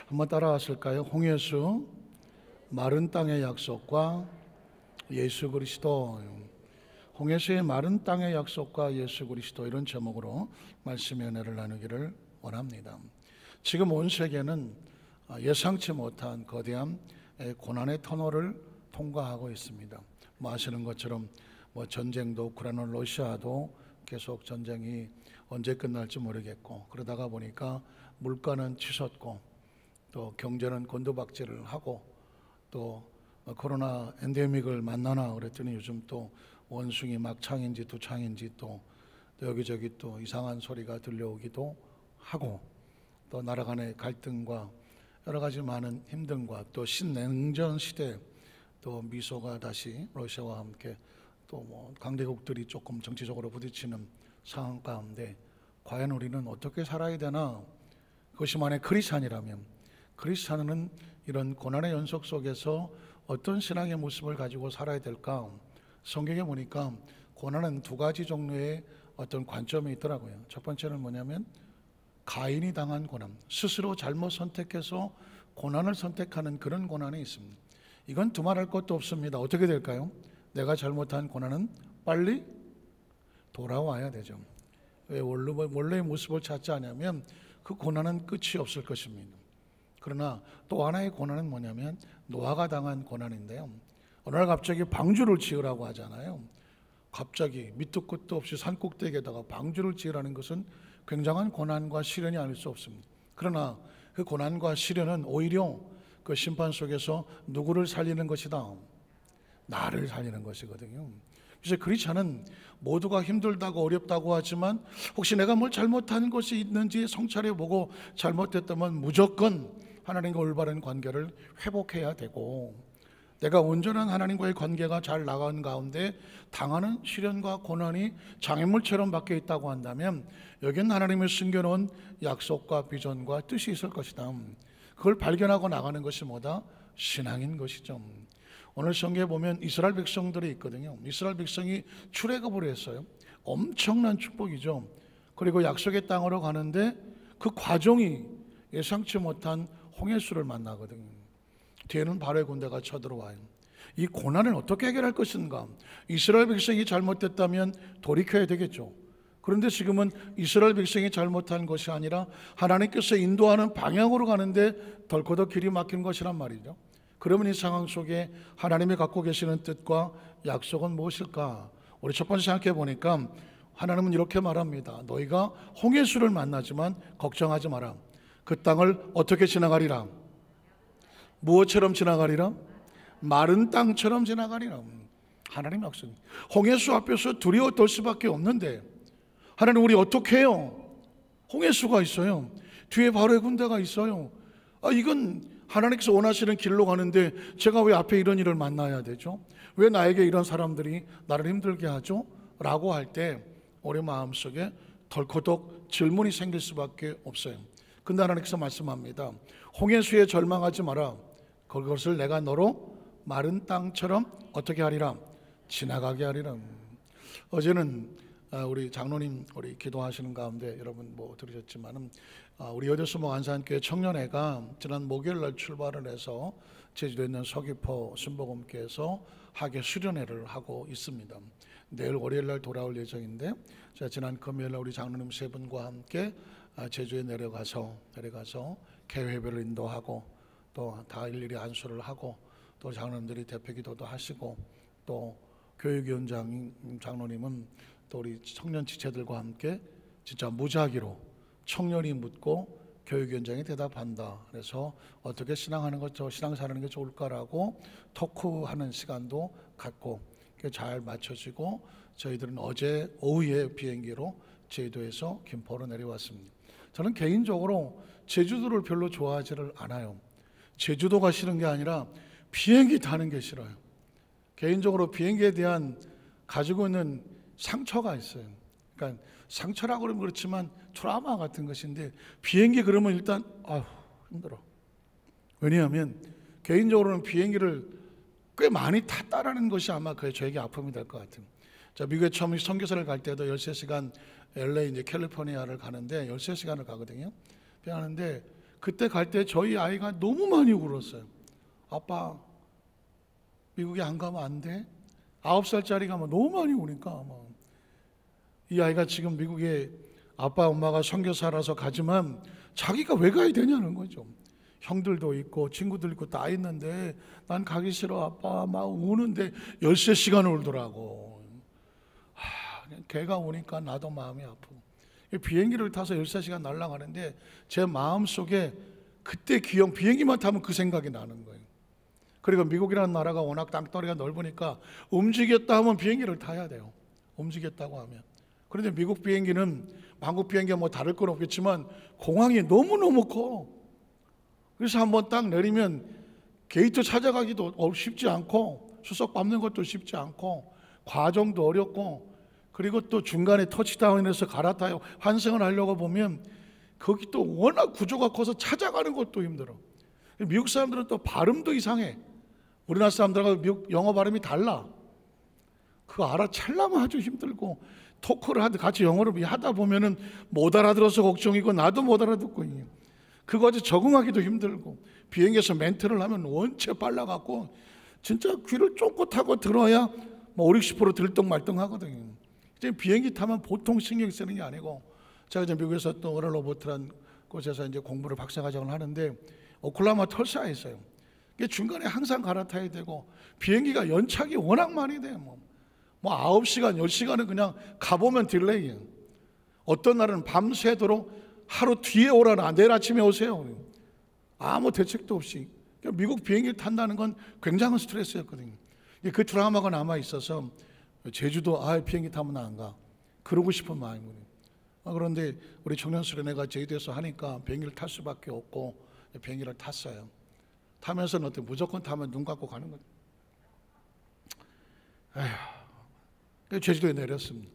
한번 따라하실까요? 홍예수 마른 땅의 약속과 예수 그리스도. 홍예수의 마른 땅의 약속과 예수 그리스도, 이런 제목으로 말씀의 은혜를 나누기를 원합니다. 지금 온 세계는 예상치 못한 거대한 고난의 터널을 통과하고 있습니다. 아시는 것처럼 전쟁도, 우크라이나, 러시아도 계속 전쟁이 언제 끝날지 모르겠고, 그러다가 보니까 물가는 치솟고 또 경제는 곤두박질을 하고, 또 코로나 엔데믹을 만나나 그랬더니 요즘 또 원숭이 막창인지 두창인지 또 여기저기 또 이상한 소리가 들려오기도 하고, 또 나라 간의 갈등과 여러 가지 많은 힘듦과 또 신냉전 시대, 또 미소가 다시 러시아와 함께 또 강대국들이 조금 정치적으로 부딪히는 상황 가운데 과연 우리는 어떻게 살아야 되나? 그것이 만약 크리스찬이라면, 크리스찬은 이런 고난의 연속 속에서 어떤 신앙의 모습을 가지고 살아야 될까? 성경에 보니까 고난은 두 가지 종류의 어떤 관점이 있더라고요. 첫 번째는 뭐냐면 가인이 당한 고난, 스스로 잘못 선택해서 고난을 선택하는 그런 고난이 있습니다. 이건 두말할 것도 없습니다. 어떻게 될까요? 내가 잘못한 고난은 빨리 돌아와야 되죠. 왜 원래의 모습을 찾지 않으면 그 고난은 끝이 없을 것입니다. 그러나 또 하나의 고난은 뭐냐면 노아가 당한 고난인데요, 어느 날 갑자기 방주를 지으라고 하잖아요. 갑자기 밑도 끝도 없이 산꼭대기에다가 방주를 지으라는 것은 굉장한 고난과 시련이 아닐 수 없습니다. 그러나 그 고난과 시련은 오히려 그 심판 속에서 누구를 살리는 것이다? 나를 살리는 것이거든요. 그래서 크리스찬은 모두가 힘들다고 어렵다고 하지만 혹시 내가 뭘 잘못한 것이 있는지 성찰해보고 잘못됐다면 무조건 하나님과 올바른 관계를 회복해야 되고, 내가 온전한 하나님과의 관계가 잘 나가는 가운데 당하는 시련과 고난이 장애물처럼 밖에 있다고 한다면 여기는 하나님의 숨겨놓은 약속과 비전과 뜻이 있을 것이다. 그걸 발견하고 나가는 것이 뭐다? 신앙인 것이죠. 오늘 성경에 보면 이스라엘 백성들이 있거든요. 이스라엘 백성이 출애굽을 했어요. 엄청난 축복이죠. 그리고 약속의 땅으로 가는데 그 과정이 예상치 못한 홍해수를 만나거든요. 뒤에는 바로의 군대가 쳐들어와요. 이 고난을 어떻게 해결할 것인가? 이스라엘 백성이 잘못됐다면 돌이켜야 되겠죠. 그런데 지금은 이스라엘 백성이 잘못한 것이 아니라 하나님께서 인도하는 방향으로 가는데 덜커덕 길이 막힌 것이란 말이죠. 그러면 이 상황 속에 하나님이 갖고 계시는 뜻과 약속은 무엇일까? 우리 첫 번째 생각해 보니까 하나님은 이렇게 말합니다. 너희가 홍해수를 만나지만 걱정하지 마라. 그 땅을 어떻게 지나가리라? 무엇처럼 지나가리라? 마른 땅처럼 지나가리라. 하나님 약속입니다. 홍해수 앞에서 두려워 떨 수밖에 없는데 하나님, 우리 어떻게 해요? 홍해수가 있어요. 뒤에 바로의 군대가 있어요. 이건 하나님께서 원하시는 길로 가는데 제가 왜 앞에 이런 일을 만나야 되죠? 왜 나에게 이런 사람들이 나를 힘들게 하죠? 라고 할 때 우리 마음속에 덜커덕 질문이 생길 수밖에 없어요. 근데 하나님께서 말씀합니다. 홍해수에 절망하지 마라. 그것을 내가 너로 마른 땅처럼 어떻게 하리라? 지나가게 하리라. 어제는 우리 장로님 우리 기도하시는 가운데 여러분 들으셨지만은 우리 여대수목 안산교회 청년회가 지난 목요일날 출발을 해서 제주도에 있는 서귀포 순복음교회에서 학예 수련회를 하고 있습니다. 내일 월요일날 돌아올 예정인데 제가 지난 금요일날 우리 장로님 세 분과 함께 제주에 내려가서 개회별을 인도하고 또 다 일일이 안수를 하고 또 장로님들이 대표기도도 하시고 또 교육위원장 장로님은 또 우리 청년 지체들과 함께 진짜 무작위로 청년이 묻고 교육위원장이 대답한다. 그래서 어떻게 신앙하는 것, 신앙 사는 게 좋을까라고 토크하는 시간도 갖고 잘 맞춰지고 저희들은 어제 오후에 비행기로 제주도에서 김포로 내려왔습니다. 저는 개인적으로 제주도를 별로 좋아하지를 않아요. 제주도가 싫은 게 아니라 비행기 타는 게 싫어요. 개인적으로 비행기에 대한 가지고 있는 상처가 있어요. 그러니까 상처라고 그러면 그렇지만 트라우마 같은 것인데 비행기 그러면 일단 힘들어. 왜냐하면 개인적으로는 비행기를 꽤 많이 탔다라는 것이 아마 저에게 아픔이 될 것 같아요. 자, 미국에 처음 선교사를 갈 때도 13시간 LA 캘리포니아를 가는데 13시간을 가거든요. 가는데 그때 갈 때 저희 아이가 너무 많이 울었어요. 아빠, 미국에 안 가면 안 돼? 9살짜리가 막 너무 많이 우니까 이 아이가 지금 미국에 아빠 엄마가 선교사라서 가지만 자기가 왜 가야 되냐는 거죠. 형들도 있고 친구들 있고 다 있는데 난 가기 싫어 아빠 막 우는데 13시간을 울더라고. 걔가 우니까 나도 마음이 아프고 비행기를 타서 13시간 날아가는데 제 마음속에 그때 기억, 비행기만 타면 그 생각이 나는 거예요. 그리고 미국이라는 나라가 워낙 땅덩어리가 넓으니까 움직였다 하면 비행기를 타야 돼요. 움직였다고 하면. 그런데 미국 비행기는 한국 비행기가 뭐 다를 건 없겠지만 공항이 너무너무 커. 그래서 한번 딱 내리면 게이트 찾아가기도 쉽지 않고 수석 밟는 것도 쉽지 않고 과정도 어렵고 그리고 또 중간에 터치다운해서 갈아타요. 환승을 하려고 보면 거기 또 워낙 구조가 커서 찾아가는 것도 힘들어. 미국 사람들은 또 발음도 이상해. 우리나라 사람들하고 미국 영어 발음이 달라. 그거 알아채려면 아주 힘들고 토크를 같이 영어를 하다 보면은 못 알아들어서 걱정이고 나도 못 알아듣고 그거 아주 적응하기도 힘들고 비행기에서 멘트를 하면 원체 빨라갖고 진짜 귀를 쫑긋 하고 들어야 뭐 50, 60% 들떡말떡 하거든요. 이제 비행기 타면 보통 신경 쓰는 게 아니고 제가 이제 미국에서 또 어럴 로버트라는 곳에서 이제 공부를 박사과정을 하는데 오클라호마 털사에 있어요. 중간에 항상 갈아타야 되고 비행기가 연착이 워낙 많이 돼요. 뭐 9시간, 10시간은 그냥 가보면 딜레이예요. 어떤 날은 밤새도록 하루 뒤에 오라나 내일 아침에 오세요. 아무 대책도 없이. 미국 비행기를 탄다는 건 굉장한 스트레스였거든요. 그 트라우마가 남아 있어서 제주도 비행기 타면 안 가. 그러고 싶은 마음이거든요. 그런데 우리 청년 수련회가 제주도에서 하니까 비행기를 탈 수밖에 없고 비행기를 탔어요. 타면서는 어때? 무조건 타면 눈 감고 가는 거죠. 제주도에 내렸습니다.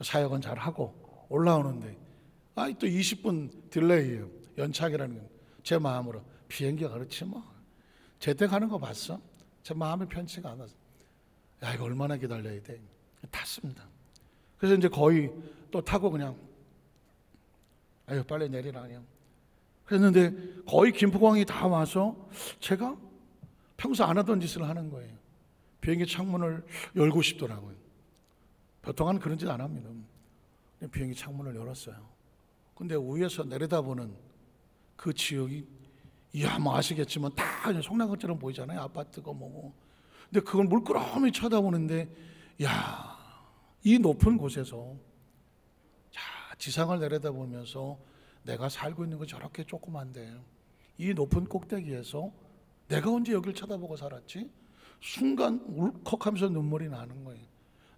사역은 잘 하고 올라오는데 또 20분 딜레이예요. 연착이라는 건 제 마음으로 비행기가 그렇지 뭐 제때 가는 거 봤어? 제 마음이 편치가 않아서 이거 얼마나 기다려야 돼? 탔습니다. 그래서 이제 거의 또 타고 그냥 빨리 내리라 그냥 그랬는데 거의 김포공항이 다 와서 제가 평소 안 하던 짓을 하는 거예요. 비행기 창문을 열고 싶더라고요. 보통은 그런 짓 안 합니다. 비행기 창문을 열었어요. 근데 위에서 내려다보는 그 지역이 뭐 아시겠지만 다 송나무처럼 보이잖아요. 아파트고 뭐고. 근데 그걸 물끄러미 쳐다보는데 이 높은 곳에서 지상을 내려다보면서 내가 살고 있는 거 저렇게 조그만데 이 높은 꼭대기에서 내가 언제 여길 쳐다보고 살았지? 순간 울컥하면서 눈물이 나는 거예요.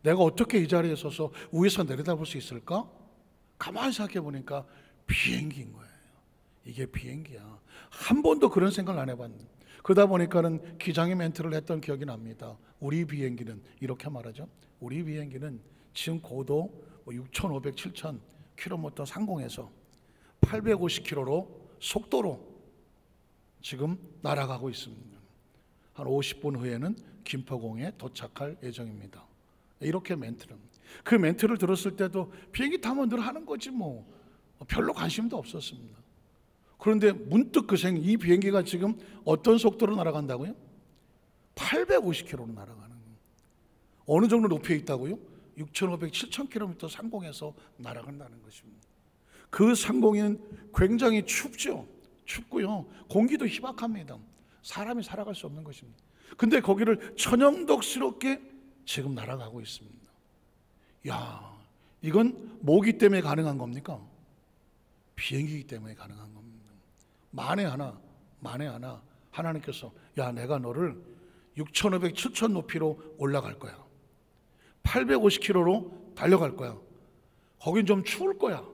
내가 어떻게 이 자리에 서서 위에서 내려다볼 수 있을까? 가만히 생각해 보니까 비행기인 거예요. 이게 비행기야. 한 번도 그런 생각을 안 해봤는데 그러다 보니까는 기장의 멘트를 했던 기억이 납니다. 우리 비행기는 이렇게 말하죠. 우리 비행기는 지금 고도 6,500, 7,000km 상공에서 850km로 속도로 지금 날아가고 있습니다. 한 50분 후에는 김포공에 도착할 예정입니다. 이렇게 멘트를. 그 멘트를 들었을 때도 비행기 타면 늘 하는 거지 뭐 별로 관심도 없었습니다. 그런데 문득 이 비행기가 지금 어떤 속도로 날아간다고요? 850km로 날아가는 거예요. 어느 정도 높이에 있다고요? 6,500, 7,000km 상공에서 날아간다는 것입니다. 그 상공에는 굉장히 춥고요. 공기도 희박합니다. 사람이 살아갈 수 없는 것입니다. 근데 거기를 천연덕스럽게 지금 날아가고 있습니다. 이건 뭐기 때문에 가능한 겁니까? 비행기이기 때문에 가능한 겁니다. 만에 하나 하나님께서 내가 너를 6,500, 7,000 높이로 올라갈 거야. 850km로 달려갈 거야. 거긴 좀 추울 거야.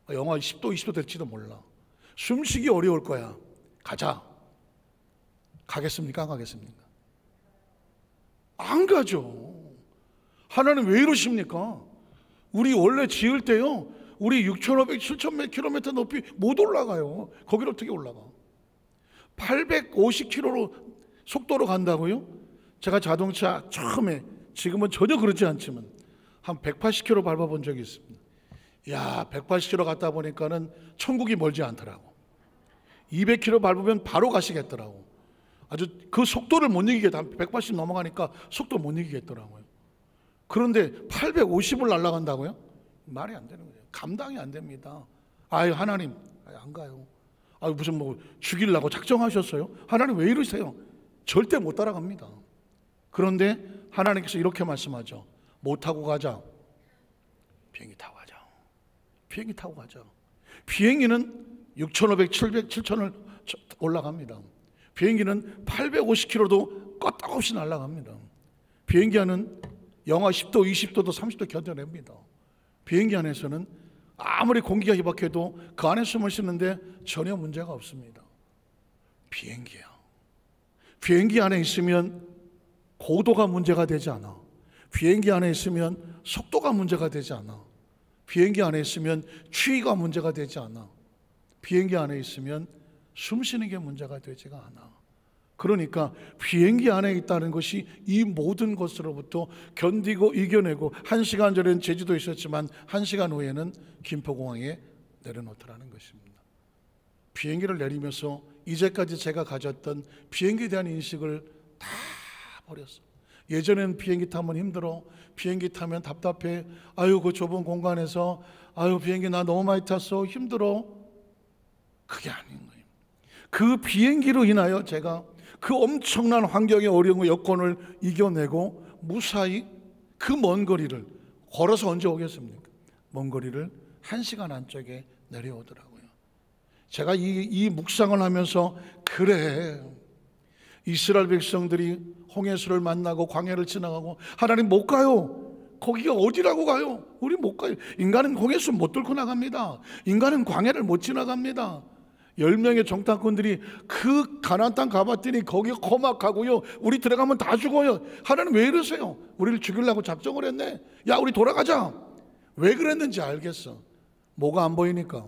영하 10도, 20도 될지도 몰라. 숨쉬기 어려울 거야. 가자. 가겠습니까? 안 가겠습니까? 안 가죠. 하나님 왜 이러십니까? 우리 원래 지을 때요, 우리 6,500, 7,000km 높이 못 올라가요. 거기를 어떻게 올라가? 850km로 속도로 간다고요? 제가 자동차 처음에, 지금은 전혀 그렇지 않지만 한 180km 밟아본 적이 있습니다. 180km 갔다 보니까는 천국이 멀지 않더라고. 200km 밟으면 바로 가시겠더라고. 아주 그 속도를 못 이기겠다. 180 넘어가니까 속도 못 이기겠더라고요. 그런데 850을 날아간다고요? 말이 안 되는 거예요. 감당이 안 됩니다. 아유, 하나님, 안 가요. 아유, 무슨 뭐 죽이려고 작정하셨어요? 하나님 왜 이러세요? 절대 못 따라갑니다. 그런데 하나님께서 이렇게 말씀하죠. 못 타고 가자. 비행기 타고 가자. 비행기 타고 가자. 비행기는 6,500, 700, 7,000을 올라갑니다. 비행기는 850km도 껐다없이 날아갑니다. 비행기 안은 영하 10도, 20도도 30도 견뎌냅니다. 비행기 안에서는 아무리 공기가 희박해도 그 안에 숨을 쉬는데 전혀 문제가 없습니다. 비행기야. 비행기 안에 있으면 고도가 문제가 되지 않아. 비행기 안에 있으면 속도가 문제가 되지 않아. 비행기 안에 있으면 추위가 문제가 되지 않아. 비행기 안에 있으면 숨 쉬는 게 문제가 되지가 않아. 그러니까 비행기 안에 있다는 것이 이 모든 것으로부터 견디고 이겨내고 1시간 전에는 제주도에 있었지만 1시간 후에는 김포공항에 내려놓더라는 것입니다. 비행기를 내리면서 이제까지 제가 가졌던 비행기에 대한 인식을 다 버렸어. 예전에는 비행기 타면 힘들어, 비행기 타면 답답해, 아유 그 좁은 공간에서 아유 비행기 나 너무 많이 탔어, 힘들어. 그게 아닌 거예요. 그 비행기로 인하여 제가 그 엄청난 환경의 어려운 여건을 이겨내고 무사히 그 먼 거리를 걸어서 언제 오겠습니까? 먼 거리를 1시간 안쪽에 내려오더라고요. 제가 이 묵상을 하면서 그래, 이스라엘 백성들이 홍해수를 만나고 광야를 지나가고 하나님 못 가요. 거기가 어디라고 가요? 우리 못 가요. 인간은 홍해수 못 뚫고 나갑니다. 인간은 광야를 못 지나갑니다. 10명의 정탐꾼들이 그 가나안 땅 가봤더니 거기가 험악하고요, 우리 들어가면 다 죽어요. 하나님 왜 이러세요? 우리를 죽이려고 작정을 했네. 야 우리 돌아가자. 왜 그랬는지 알겠어. 뭐가 안 보이니까?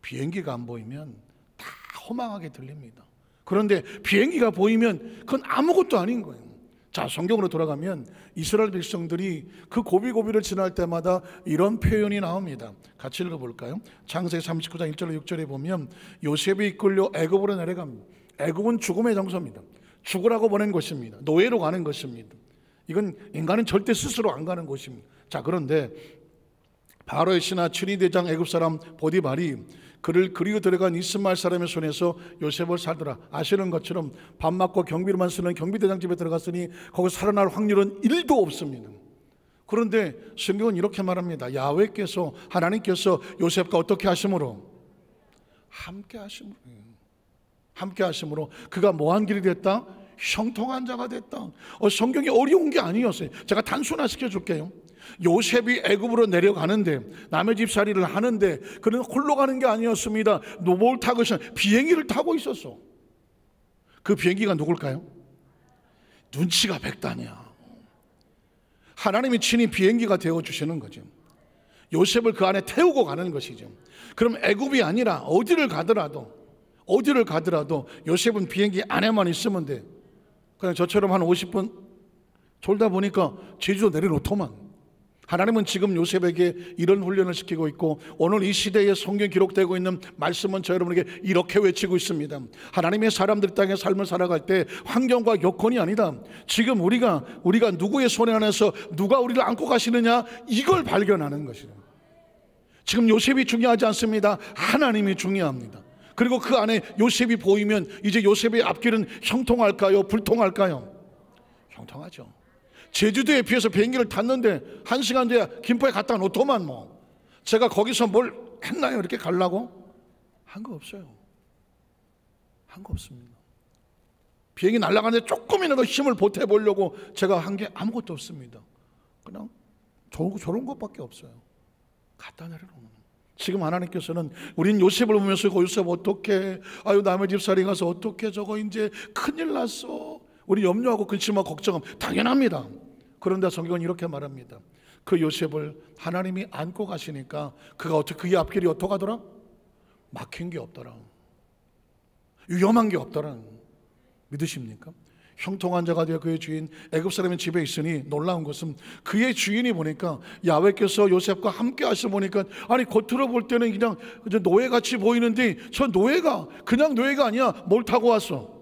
비행기가 안 보이면 다 허망하게 들립니다. 그런데 비행기가 보이면 그건 아무것도 아닌 거예요. 자, 성경으로 돌아가면 이스라엘 백성들이 그 고비고비를 지날 때마다 이런 표현이 나옵니다. 같이 읽어볼까요? 창세기 39장 1절로 6절에 보면 요셉이 이끌려 애굽으로 내려갑니다. 애굽은 죽음의 장소입니다. 죽으라고 보낸 곳입니다. 노예로 가는 것입니다. 이건 인간은 절대 스스로 안 가는 곳입니다. 자, 그런데 바로의 신하 춘희대장 애굽 사람 보디발이 그를 그리고 들어간 이스마엘 사람의 손에서 요셉을 살더라. 아시는 것처럼 밥 맞고 경비로만 쓰는 경비대장 집에 들어갔으니 거기서 살아날 확률은 1도 없습니다. 그런데 성경은 이렇게 말합니다. 야훼께서, 하나님께서 요셉과 어떻게 하심으로? 함께 하심으로. 함께 하심으로 그가 뭐한 길이 됐다? 형통한 자가 됐다. 성경이 어려운 게 아니었어요. 제가 단순화시켜 줄게요. 요셉이 애굽으로 내려가는데, 남의 집살이를 하는데 그는 홀로 가는 게 아니었습니다. 뭘 타고 있었어? 비행기를 타고 있었어. 그 비행기가 누굴까요? 눈치가 백단이야. 하나님이 친히 비행기가 되어주시는 거죠. 요셉을 그 안에 태우고 가는 것이죠. 그럼 애굽이 아니라 어디를 가더라도 요셉은 비행기 안에만 있으면 돼. 그냥 저처럼 한 50분 졸다 보니까 제주도 내려놓더만. 하나님은 지금 요셉에게 이런 훈련을 시키고 있고, 오늘 이 시대에 성경 기록되고 있는 말씀은 저 여러분에게 이렇게 외치고 있습니다. 하나님의 사람들 땅의 삶을 살아갈 때 환경과 여건이 아니다. 지금 우리가 누구의 손에 안에서 누가 우리를 안고 가시느냐, 이걸 발견하는 것이다. 지금 요셉이 중요하지 않습니다. 하나님이 중요합니다. 그리고 그 안에 요셉이 보이면 이제 요셉의 앞길은 형통할까요? 불통할까요? 형통하죠. 제주도에 비해서 비행기를 탔는데 1시간 뒤에 김포에 갔다 놓더만 뭐. 제가 거기서 뭘 했나요? 이렇게 가려고? 한 거 없어요. 한 거 없습니다. 비행기 날아가는데 조금이라도 힘을 보태보려고 제가 한 게 아무것도 없습니다. 그냥 저런 것밖에 없어요. 갖다 내려놓는. 지금 하나님께서는 우린 요셉을 보면서 요셉 어떻게, 아유 남의 집살이 가서 어떻게, 저거 이제 큰일 났어. 우리 염려하고 근심하고 걱정하면 당연합니다. 그런데 성경은 이렇게 말합니다. 그 요셉을 하나님이 안고 가시니까 그가 어떻게, 그의 앞길이 어떻게 하더라? 막힌 게 없더라. 위험한 게 없더라. 믿으십니까? 형통한 자가 되어 그의 주인 애굽 사람의 집에 있으니, 놀라운 것은 그의 주인이 보니까 야훼께서 요셉과 함께 하시다 보니까, 아니 겉으로 볼 때는 그냥 노예같이 보이는데 저 노예가 그냥 노예가 아니야. 뭘 타고 왔어?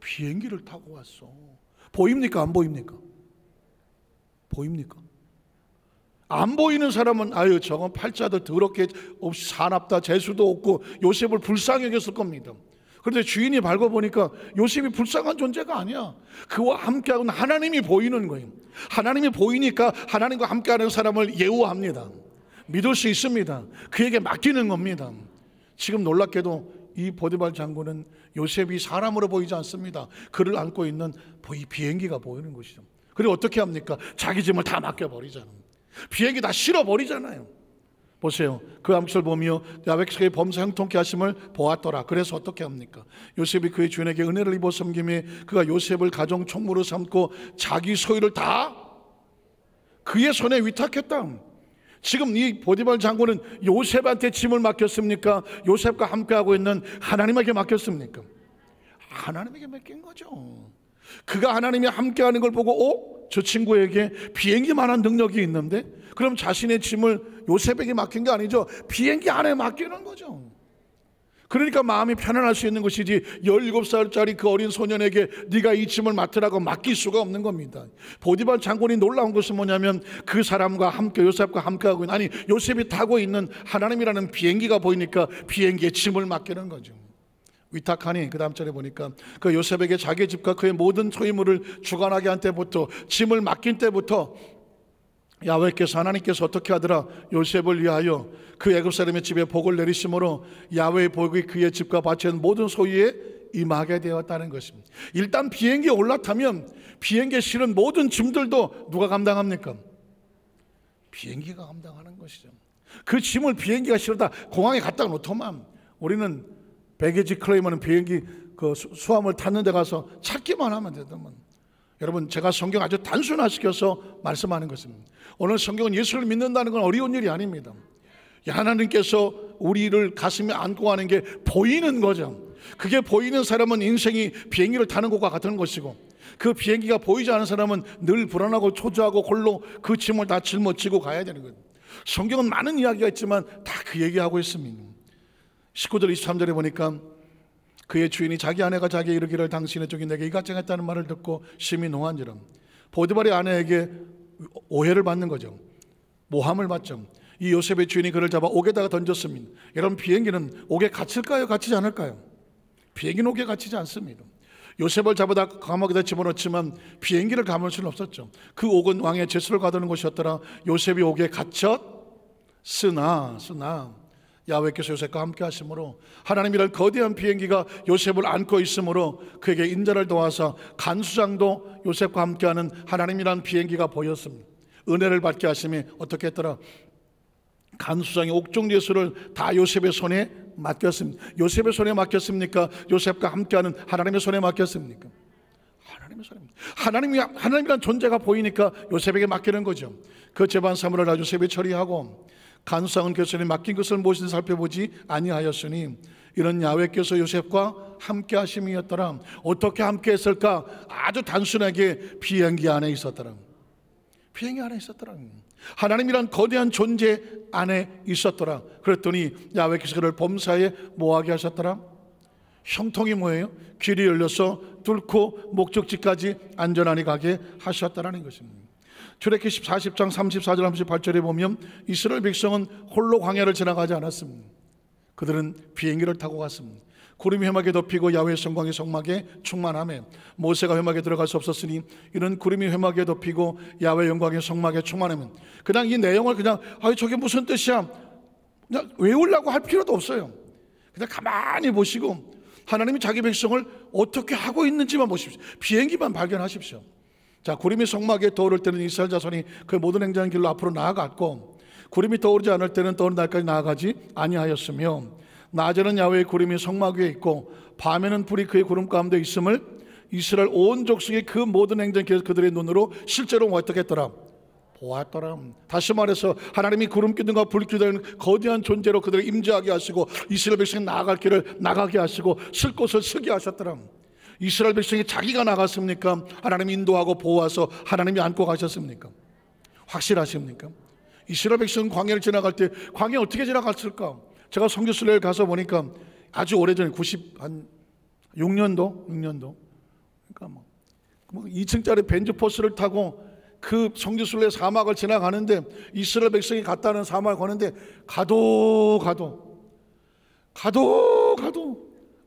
비행기를 타고 왔어. 보입니까? 안 보입니까? 보입니까? 안 보이는 사람은 아유 저건 팔자도 더럽게 없이 사납다, 재수도 없고 요셉을 불쌍히 여겼을 겁니다. 그런데 주인이 밟아보니까 요셉이 불쌍한 존재가 아니야. 그와 함께하는 하나님이 보이는 거예요. 하나님이 보이니까 하나님과 함께하는 사람을 예우합니다. 믿을 수 있습니다. 그에게 맡기는 겁니다. 지금 놀랍게도 이 보디발 장군은 요셉이 사람으로 보이지 않습니다. 그를 안고 있는 비행기가 보이는 것이죠. 그리고 어떻게 합니까? 자기 짐을 다 맡겨버리잖아요. 비행기 다 실어버리잖아요. 보세요. 그 암시를 보며 야훼께서 범사 형통케 하심을 보았더라. 그래서 어떻게 합니까? 요셉이 그의 주인에게 은혜를 입어 섬김에 그가 요셉을 가정 총무로 삼고 자기 소유를 다 그의 손에 위탁했다. 지금 이 보디발 장군은 요셉한테 짐을 맡겼습니까? 요셉과 함께하고 있는 하나님에게 맡겼습니까? 하나님에게 맡긴 거죠. 그가 하나님이 함께하는 걸 보고 저 친구에게 비행기만한 능력이 있는데, 그럼 자신의 짐을 요셉에게 맡긴 게 아니죠. 비행기 안에 맡기는 거죠. 그러니까 마음이 편안할 수 있는 것이지 17살짜리 그 어린 소년에게 네가 이 짐을 맡으라고 맡길 수가 없는 겁니다. 보디발 장군이 놀라운 것은 뭐냐면 그 사람과 함께 요셉과 함께하고 있는, 아니 요셉이 타고 있는 하나님이라는 비행기가 보이니까 비행기에 짐을 맡기는 거죠. 위탁하니 그 다음 절에 보니까 그 요셉에게 자기 집과 그의 모든 소유물을 주관하게 한 때부터, 짐을 맡긴 때부터 야훼께서 하나님께서 어떻게 하더라? 요셉을 위하여 그 애굽 사람의 집에 복을 내리심으로 야훼의 복이 그의 집과 밭에 있는 모든 소유에 임하게 되었다는 것입니다. 일단 비행기에 올라타면 비행기에 실은 모든 짐들도 누가 감당합니까? 비행기가 감당하는 것이죠. 그 짐을 비행기가 실어다 공항에 갖다 놓더만 우리는 배게지 클레이머는 비행기 그 수함을 탔는 데 가서 찾기만 하면 되더만. 여러분, 제가 성경 아주 단순화시켜서 말씀하는 것입니다. 오늘 성경은 예수를 믿는다는 건 어려운 일이 아닙니다. 하나님께서 우리를 가슴에 안고 가는 게 보이는 거죠. 그게 보이는 사람은 인생이 비행기를 타는 것과 같은 것이고, 그 비행기가 보이지 않은 사람은 늘 불안하고 초조하고 홀로 그 짐을 다 짊어지고 가야 되는 거예요. 성경은 많은 이야기가 있지만 다 그 얘기하고 있습니다. 19절 23절에 보니까 그의 주인이 자기 아내가 자기에 이르기를 당신의 종이 내게 이같이 했다는 말을 듣고 심히 노한지라. 보디발의 아내에게 오해를 받는 거죠. 모함을 받죠. 이 요셉의 주인이 그를 잡아 옥에다가 던졌습니다. 여러분, 비행기는 옥에 갇힐까요? 갇히지 않을까요? 비행기는 옥에 갇히지 않습니다. 요셉을 잡아다 감옥에다 집어넣지만 비행기를 감을 수는 없었죠. 그 옥은 왕의 제수를 가두는 곳이었더라. 요셉이 옥에 갇혔으나 야훼께서 요셉과 함께 하심으로 하나님이란 거대한 비행기가 요셉을 안고 있으므로 그에게 인자를 도와서 간수장도 요셉과 함께하는 하나님이란 비행기가 보였습니다. 은혜를 받게 하심이 어떻게 했더라? 간수장의 옥중 예수를 다 요셉의 손에 맡겼습니다. 요셉의 손에 맡겼습니까? 요셉과 함께하는 하나님의 손에 맡겼습니까? 하나님의 손입니다. 하나님이란 존재가 보이니까 요셉에게 맡기는 거죠. 그 재반 사무를 다 요셉이 처리하고, 간수장은 그 손에 맡긴 것을 무엇인지 살펴보지 아니하였으니 이런 야훼께서 요셉과 함께 하심이었더라. 어떻게 함께 했을까? 아주 단순하게 비행기 안에 있었더라. 비행기 안에 있었더라. 하나님이란 거대한 존재 안에 있었더라. 그랬더니 야훼께서 그를 범사에 뭐하게 하셨더라? 형통이 뭐예요? 길이 열려서 뚫고 목적지까지 안전하게 가게 하셨다라는 것입니다. 출애굽기 40장 34절 38절에 보면 이스라엘 백성은 홀로 광야를 지나가지 않았습니다. 그들은 비행기를 타고 갔습니다. 구름이 회막에 덮이고 야훼의 성광이 성막에 충만하며 모세가 회막에 들어갈 수 없었으니 이는 구름이 회막에 덮이고 야훼의 영광이 성막에 충만하면, 그냥 이 내용을 그냥 저게 무슨 뜻이야 그냥 외우려고 할 필요도 없어요. 그냥 가만히 보시고 하나님이 자기 백성을 어떻게 하고 있는지만 보십시오. 비행기만 발견하십시오. 자, 구름이 성막에 떠오를 때는 이스라엘 자손이 그 모든 행정한 길로 앞으로 나아갔고, 구름이 떠오르지 않을 때는 떠오른 날까지 나아가지 아니하였으며, 낮에는 야훼의 구름이 성막 위에 있고 밤에는 불이 그의 구름 가운데 있음을 이스라엘 온 족속의 그 모든 행정한 길에서 그들의 눈으로 실제로 어떻게 했더라? 보았더라. 다시 말해서 하나님이 구름 기둥과 불 기둥 거대한 존재로 그들을 임재하게 하시고 이스라엘 백성이 나아갈 길을 나가게 하시고 쓸 곳을 쓰게 하셨더라. 이스라엘 백성이 자기가 나갔습니까? 하나님이 인도하고 보호하셔서 하나님이 안고 가셨습니까? 확실하십니까? 이스라엘 백성은 광야를 지나갈 때 광야 어떻게 지나갔을까? 제가 선교순례를 가서 보니까 아주 오래전에 6년도 그러니까 뭐 2층짜리 벤츠포스를 타고 그 선교순례 사막을 지나가는데, 이스라엘 백성이 갔다는 사막을 거는데 가도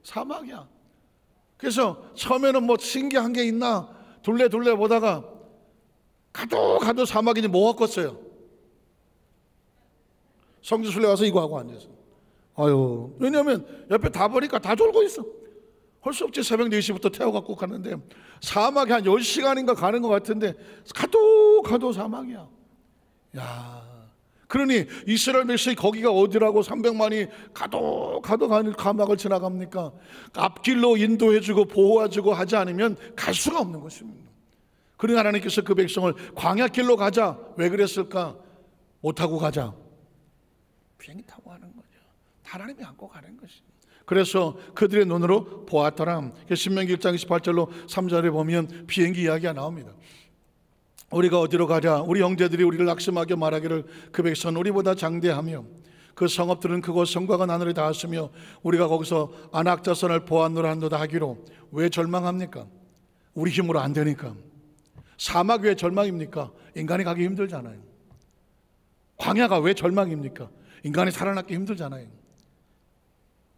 사막이야. 그래서 처음에는 뭐 신기한 게 있나 둘레 보다가 가도 사막이니 뭐 걷겠어요? 선교순례 와서 이거 하고 앉아서, 왜냐하면 옆에 다 보니까 다 졸고 있어. 할 수 없지. 새벽 4시부터 태워갖고 가는데 사막에 한 10시간인가 가는 것 같은데 가도 사막이야. 그러니 이스라엘 백성이 거기가 어디라고 300만이 가도 가는 사막을 지나갑니까? 앞길로 인도해주고 보호해주고 하지 않으면 갈 수가 없는 것입니다. 그러니 하나님께서 그 백성을 광야길로 가자. 왜 그랬을까? 못 타고 가자. 비행기 타고 가는 거죠. 하나님이 안고 가는 것입니다. 그래서 그들의 눈으로 보았더라. 신명기 1장 28절로 3절에 보면 비행기 이야기가 나옵니다. 우리가 어디로 가랴? 우리 형제들이 우리를 낙심하게 말하기를 그 백성은 우리보다 장대하며 그 성읍들은 그곳 성과가 나늘이 닿았으며 우리가 거기서 안악자선을 보았노라 한도다 하기로. 왜 절망합니까? 우리 힘으로 안 되니까. 사막 왜 절망입니까? 인간이 가기 힘들잖아요. 광야가 왜 절망입니까? 인간이 살아남기 힘들잖아요.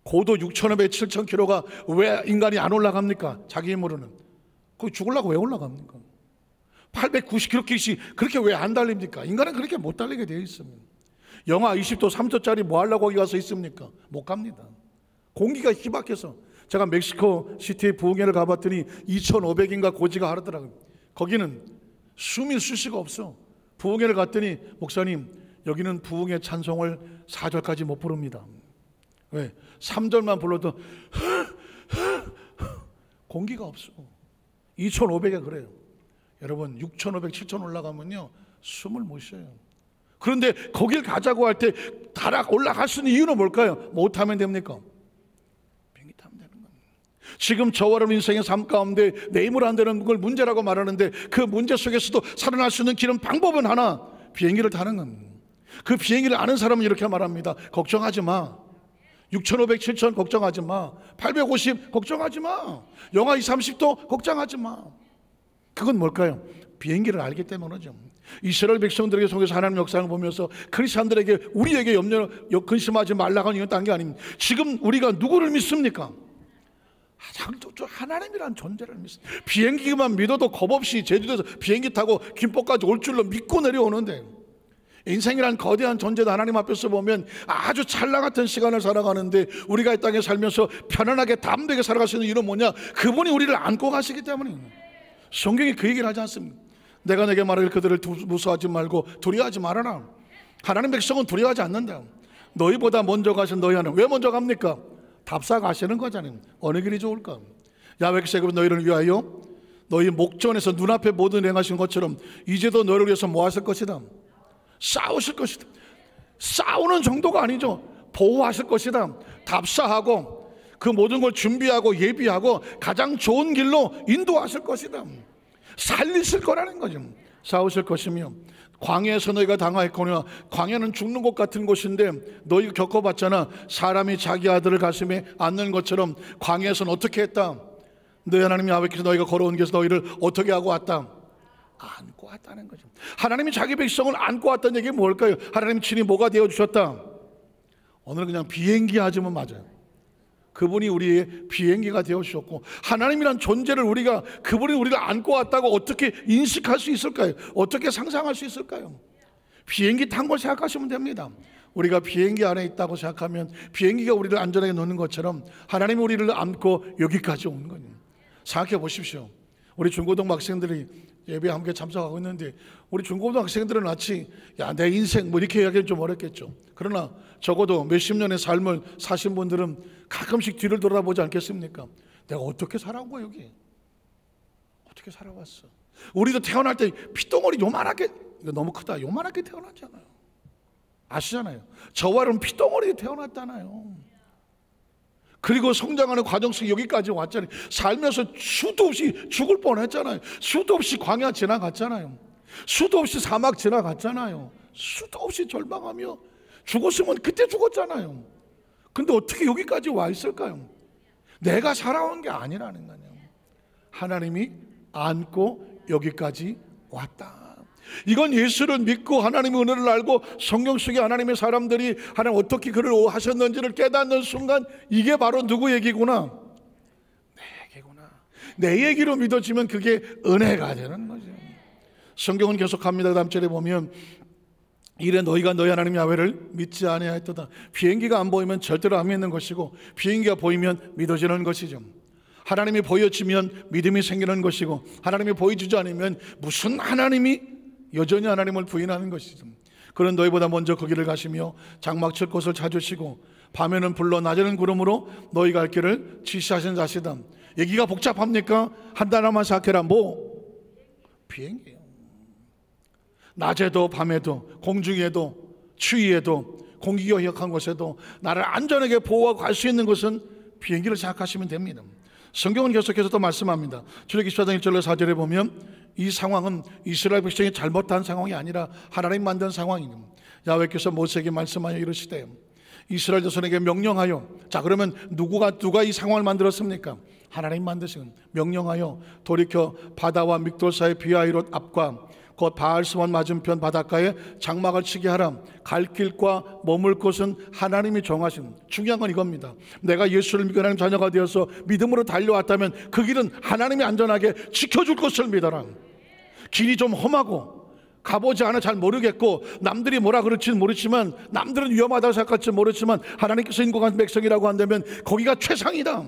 고도 6,500, 7,000km가 왜 인간이 안 올라갑니까? 자기 힘으로는. 거기 죽으려고 왜 올라갑니까? 890km 그렇게 왜 안 달립니까? 인간은 그렇게 못 달리게 되어 있습니다. 영하 20도 3도짜리 뭐 하려고 거기 가서 있습니까? 못 갑니다. 공기가 희박해서. 제가 멕시코 시티 부흥회를 가봤더니 2,500인가 고지가 하더라고요. 거기는 숨이 쉴 수가 없어. 부흥회를 갔더니 목사님, 여기는 부흥회 찬송을 4절까지 못 부릅니다. 왜? 3절만 불러도 공기가 없어. 2,500에 그래요. 여러분 6,500, 7,000 올라가면요 숨을 못 쉬어요. 그런데 거길 가자고 할 때 다락 올라갈 수 있는 이유는 뭘까요? 못하면 됩니까? 비행기 타면 되는 겁니다. 지금 저와 여러분 인생의 삶 가운데 내 힘으로 안 되는 걸 문제라고 말하는데, 그 문제 속에서도 살아날 수 있는 길은 방법은 하나, 비행기를 타는 겁니다. 그 비행기를 아는 사람은 이렇게 말합니다. 걱정하지 마. 6,500, 7,000 걱정하지 마. 850 걱정하지 마. 영하 20, 30도 걱정하지 마. 그건 뭘까요? 비행기를 알기 때문이죠. 이스라엘 백성들에게 속에서 하나님 역사를 보면서 크리스찬들에게, 우리에게 근심하지 말라고 하는 딴 게 아닙니다. 지금 우리가 누구를 믿습니까? 하나님이란 존재를 믿습니다. 비행기만 믿어도 겁없이 제주도에서 비행기 타고 김포까지 올 줄로 믿고 내려오는데, 인생이란 거대한 존재도 하나님 앞에서 보면 아주 찰나 같은 시간을 살아가는데, 우리가 이 땅에 살면서 편안하게 담대하게 살아갈 수 있는 이유는 뭐냐? 그분이 우리를 안고 가시기 때문입니다. 성경이 그 얘기를 하지 않습니까? 내가 내게 말하길 그들을 무서워하지 말고 두려워하지 말아라. 하나님 백성은 두려워하지 않는다. 너희보다 먼저 가신 너희 하나님. 왜 먼저 갑니까? 답사 가시는 거잖아요. 어느 길이 좋을까? 야훼께서 너희를 위하여 너희 목전에서 눈앞에 모든 행하신 것처럼 이제도 너희를 위해서 뭐 하실 것이다? 싸우실 것이다. 싸우는 정도가 아니죠. 보호하실 것이다. 답사하고 그 모든 걸 준비하고 예비하고 가장 좋은 길로 인도하실 것이다. 살리실 거라는 거죠. 싸우실 것이며, 광야에서 너희가 당하였거니와, 광야는 죽는 곳 같은 곳인데 너희가 겪어봤잖아. 사람이 자기 아들을 가슴에 안는 것처럼 광야에서는 어떻게 했다? 너희 하나님 야훼께서 너희가 걸어온 길에서 너희를 어떻게 하고 왔다? 안고 왔다는 거죠. 하나님이 자기 백성을 안고 왔다는 얘기는 뭘까요? 하나님 친히 뭐가 되어주셨다? 오늘 그냥 비행기 하지만 맞아요. 그분이 우리의 비행기가 되어주셨고, 하나님이란 존재를 그분이 우리를 안고 왔다고 어떻게 인식할 수 있을까요? 어떻게 상상할 수 있을까요? 비행기 탄 걸 생각하시면 됩니다. 우리가 비행기 안에 있다고 생각하면 비행기가 우리를 안전하게 놓는 것처럼 하나님이 우리를 안고 여기까지 온 거예요. 생각해 보십시오. 우리 중고등 학생들이 예배에 함께 참석하고 있는데, 우리 중고등 학생들은 마치 내 인생 뭐 이렇게 이야기는 좀 어렵겠죠. 그러나 적어도 몇십 년의 삶을 사신 분들은 가끔씩 뒤를 돌아보지 않겠습니까? 내가 어떻게 살아온 거야, 여기? 어떻게 살아왔어? 우리도 태어날 때 피덩어리 요만하게, 이거 너무 크다, 요만하게 태어났잖아요. 아시잖아요. 저와 여러분 피덩어리에 태어났잖아요. 그리고 성장하는 과정 속에 여기까지 왔잖아요. 살면서 수도 없이 죽을 뻔했잖아요. 수도 없이 광야 지나갔잖아요. 수도 없이 사막 지나갔잖아요. 수도 없이 절망하며 죽었으면 그때 죽었잖아요. 근데 어떻게 여기까지 와 있을까요? 내가 살아온 게 아니라는 거예요. 하나님이 안고 여기까지 왔다. 이건 예수를 믿고 하나님의 은혜를 알고 성경 속에 하나님의 사람들이 하나님 어떻게 그를 하셨는지를 깨닫는 순간 이게 바로 누구 얘기구나? 내 얘기구나. 내 얘기로 믿어지면 그게 은혜가 되는 거죠. 성경은 계속합니다. 다음 절에 보면 이래 너희가 너희 하나님 야훼를 믿지 아니하였도다. 비행기가 안 보이면 절대로 안 믿는 것이고 비행기가 보이면 믿어지는 것이죠. 하나님이 보여지면 믿음이 생기는 것이고 하나님이 보여주지 않으면 무슨 하나님이 여전히 하나님을 부인하는 것이죠. 그런 너희보다 먼저 거기를 가시며 장막 칠 곳을 찾으시고 밤에는 불로 낮에는 구름으로 너희 갈 길을 지시하신 자시다. 얘기가 복잡합니까? 한 단어만 생각해라. 뭐? 비행기예요. 낮에도 밤에도 공중에도 추위에도 공기가 역한 곳에도 나를 안전하게 보호하고 갈 수 있는 것은 비행기를 생각하시면 됩니다. 성경은 계속해서 또 말씀합니다. 출애굽기 14장 1절로 4절에 보면 이 상황은 이스라엘 백성이 잘못한 상황이 아니라 하나님 만든 상황입니다. 야훼께서 모세에게 말씀하여 이르시되 이스라엘 자손에게 명령하여, 자 그러면 누가 이 상황을 만들었습니까? 하나님 만드신, 명령하여 돌이켜 바다와 믹돌 사이 비하이롯 앞과 곧 바알스원 맞은편 바닷가에 장막을 치게 하라. 갈 길과 머물 곳은 하나님이 정하신. 중요한 건 이겁니다. 내가 예수를 믿고 하나님 자녀가 되어서 믿음으로 달려왔다면 그 길은 하나님이 안전하게 지켜줄 것을 믿어라. 길이 좀 험하고 가보지 않아 잘 모르겠고 남들이 뭐라 그럴지는 모르지만, 남들은 위험하다고 생각할지 모르지만 하나님께서 인고한 백성이라고 한다면 거기가 최상이다.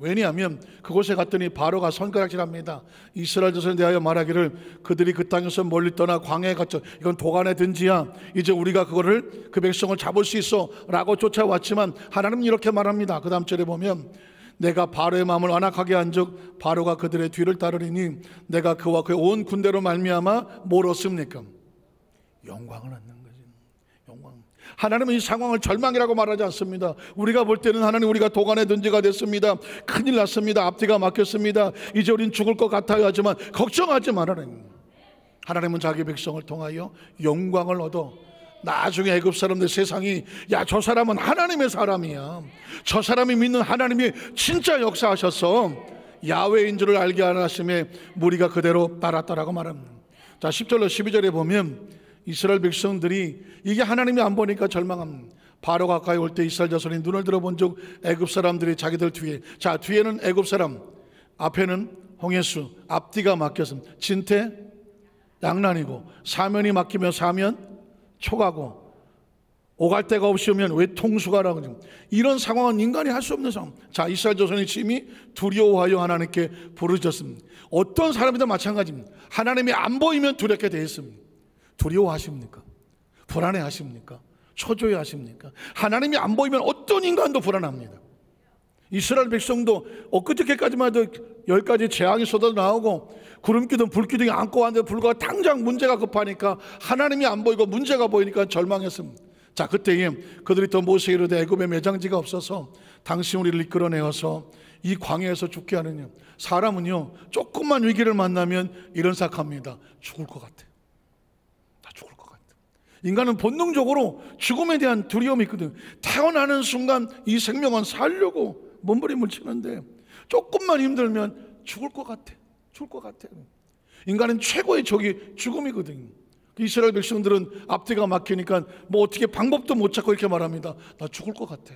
왜냐하면 그곳에 갔더니 바로가 손가락질합니다. 이스라엘 자손에 대하여 말하기를 그들이 그 땅에서 멀리 떠나 광야에 갇혀, 이건 도간의 든지야, 이제 우리가 그거를 그 백성을 잡을 수 있어 라고 쫓아왔지만 하나님은 이렇게 말합니다. 그 다음 절에 보면 내가 바로의 마음을 완악하게 한즉 바로가 그들의 뒤를 따르리니 내가 그와 그의 온 군대로 말미암아 뭘 얻습니까? 영광을 얻는 거지. 영광. 하나님은 이 상황을 절망이라고 말하지 않습니다. 우리가 볼 때는 하나님 우리가 도간의 든지가 됐습니다. 큰일 났습니다. 앞뒤가 막혔습니다. 이제 우린 죽을 것 같아요 하지만 걱정하지 말아라. 하나님은 자기 백성을 통하여 영광을 얻어 나중에 애굽 사람들 세상이 야 저 사람은 하나님의 사람이야, 저 사람이 믿는 하나님이 진짜 역사하셔서 야훼인 줄을 알게 하심에 무리가 그대로 따랐다라고 말합니다. 자 10절로 12절에 보면 이스라엘 백성들이 이게 하나님이 안 보니까 절망합니다. 바로 가까이 올 때 이스라엘 자손이 눈을 들어본 적 애굽 사람들이 자기들 뒤에, 자 뒤에는 애굽 사람, 앞에는 홍해수, 앞뒤가 막혔습니다. 진태 양난이고 사면이 막히면 사면 초가고 오갈 데가 없이 오면 외통수가라고. 이런 상황은 인간이 할 수 없는 상황. 자 이스라엘 자손의 짐이 두려워하여 하나님께 부르짖었습니다. 어떤 사람이든 마찬가지입니다. 하나님이 안 보이면 두렵게 되어 있습니다. 두려워하십니까? 불안해하십니까? 초조해하십니까? 하나님이 안 보이면 어떤 인간도 불안합니다. 이스라엘 백성도 엊그저께까지만 해도 10가지 재앙이 쏟아 나오고 구름기둥 불기둥이 안고 왔는데 불과 당장 문제가 급하니까 하나님이 안 보이고 문제가 보이니까 절망했습니다. 자 그때에 그들이 또 모세에게 이르되 애굽에 매장지가 없어서 당신 우리를 이끌어내어서 이 광야에서 죽게 하느냐. 사람은요 조금만 위기를 만나면 이런 생각합니다. 죽을 것 같아. 나 죽을 것 같아. 인간은 본능적으로 죽음에 대한 두려움이 있거든. 태어나는 순간 이 생명은 살려고 몸부림을 치는데 조금만 힘들면 죽을 것 같아. 죽을 것 같아. 인간은 최고의 적이 죽음이거든요. 이스라엘 백성들은 앞뒤가 막히니까 뭐 어떻게 방법도 못 찾고 이렇게 말합니다. 나 죽을 것 같아.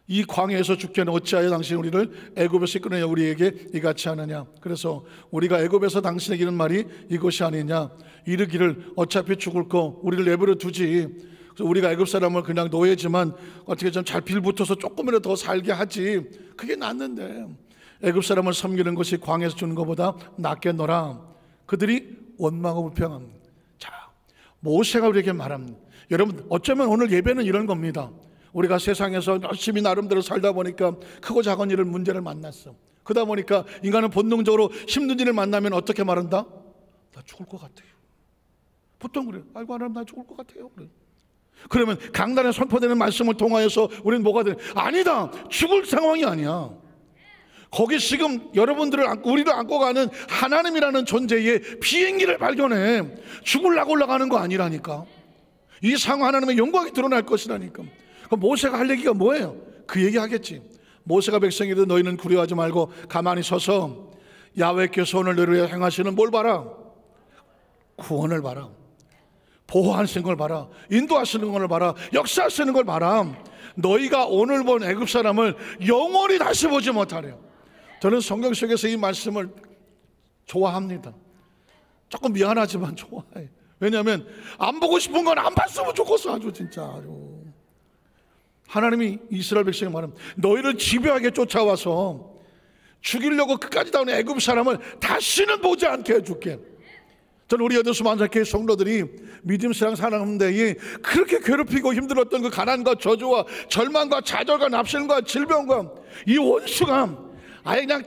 이 광야에서 죽게는 어찌하여 당신 우리를 애굽에서 이끌어내어 우리에게 이같이 하느냐. 그래서 우리가 애굽에서 당신에게 이런 말이 이것이 아니냐. 이르기를 어차피 죽을 거 우리를 내버려 두지. 그래서 우리가 애굽 사람을 그냥 노예지만 어떻게 좀 잘 빌붙어서 조금이라도 더 살게 하지. 그게 낫는데 애굽 사람을 섬기는 것이 광야에서 주는 것보다 낫겠노라. 그들이 원망하고 불평합니다. 자, 모세가 우리에게 말합니다. 여러분 어쩌면 오늘 예배는 이런 겁니다. 우리가 세상에서 열심히 나름대로 살다 보니까 크고 작은 일을 문제를 만났어. 그러다 보니까 인간은 본능적으로 힘든 일을 만나면 어떻게 말한다? 나 죽을 것 같아요. 보통 그래요. 아이고 하나님 나 죽을 것 같아요. 그래. 그러면 강단에 선포되는 말씀을 통하여서 우리는 뭐가 돼? 아니다, 죽을 상황이 아니야. 거기 지금 여러분들을 안고, 우리를 안고 가는 하나님이라는 존재의 비행기를 발견해. 죽으려고 올라가는 거 아니라니까. 이 상황 하나님의 영광이 드러날 것이라니까. 그럼 모세가 할 얘기가 뭐예요? 그 얘기 하겠지. 모세가 백성이르되 너희는 두려워하지 말고 가만히 서서 야훼께서 오늘 너희를 위하여 행하시는 뭘 봐라? 구원을 봐라. 보호하시는 걸 봐라. 인도하시는 걸 봐라. 역사하시는 걸 봐라. 너희가 오늘 본 애굽 사람을 영원히 다시 보지 못하래요. 저는 성경 속에서 이 말씀을 좋아합니다. 조금 미안하지만 좋아해. 왜냐하면 안 보고 싶은 건 안 봤으면 좋겠어. 아주 진짜 아주. 하나님이 이스라엘 백성에게 말합니다. 너희를 집요하게 쫓아와서 죽이려고 끝까지 나오는 애굽 사람을 다시는 보지 않게 해줄게. 저는 우리 여덟수 만사교회 성도들이 믿음 신앙 살아가는 데에 그렇게 괴롭히고 힘들었던 그 가난과 저주와 절망과 좌절과 납실과 질병과 이 원수가 아예 그냥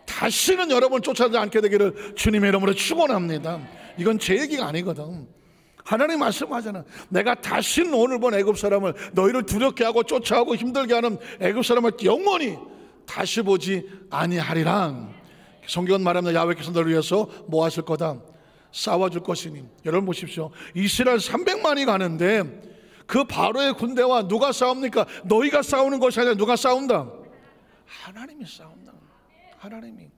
다시는 여러분 쫓아오지 않게 되기를 주님의 이름으로 축원합니다. 이건 제 얘기가 아니거든. 하나님 말씀하잖아. 내가 다시는 오늘 본 애굽 사람을 너희를 두렵게 하고 쫓아오고 힘들게 하는 애굽 사람을 영원히 다시 보지 아니하리라. 성경은 말합니다. 야훼께서 너를 위해서 뭐 하실 거다? 싸워줄 것이니. 여러분 보십시오. 이스라엘 300만이 가는데 그 바로의 군대와 누가 싸웁니까? 너희가 싸우는 것이 아니라 누가 싸운다? 하나님이 싸운다. 하나님이.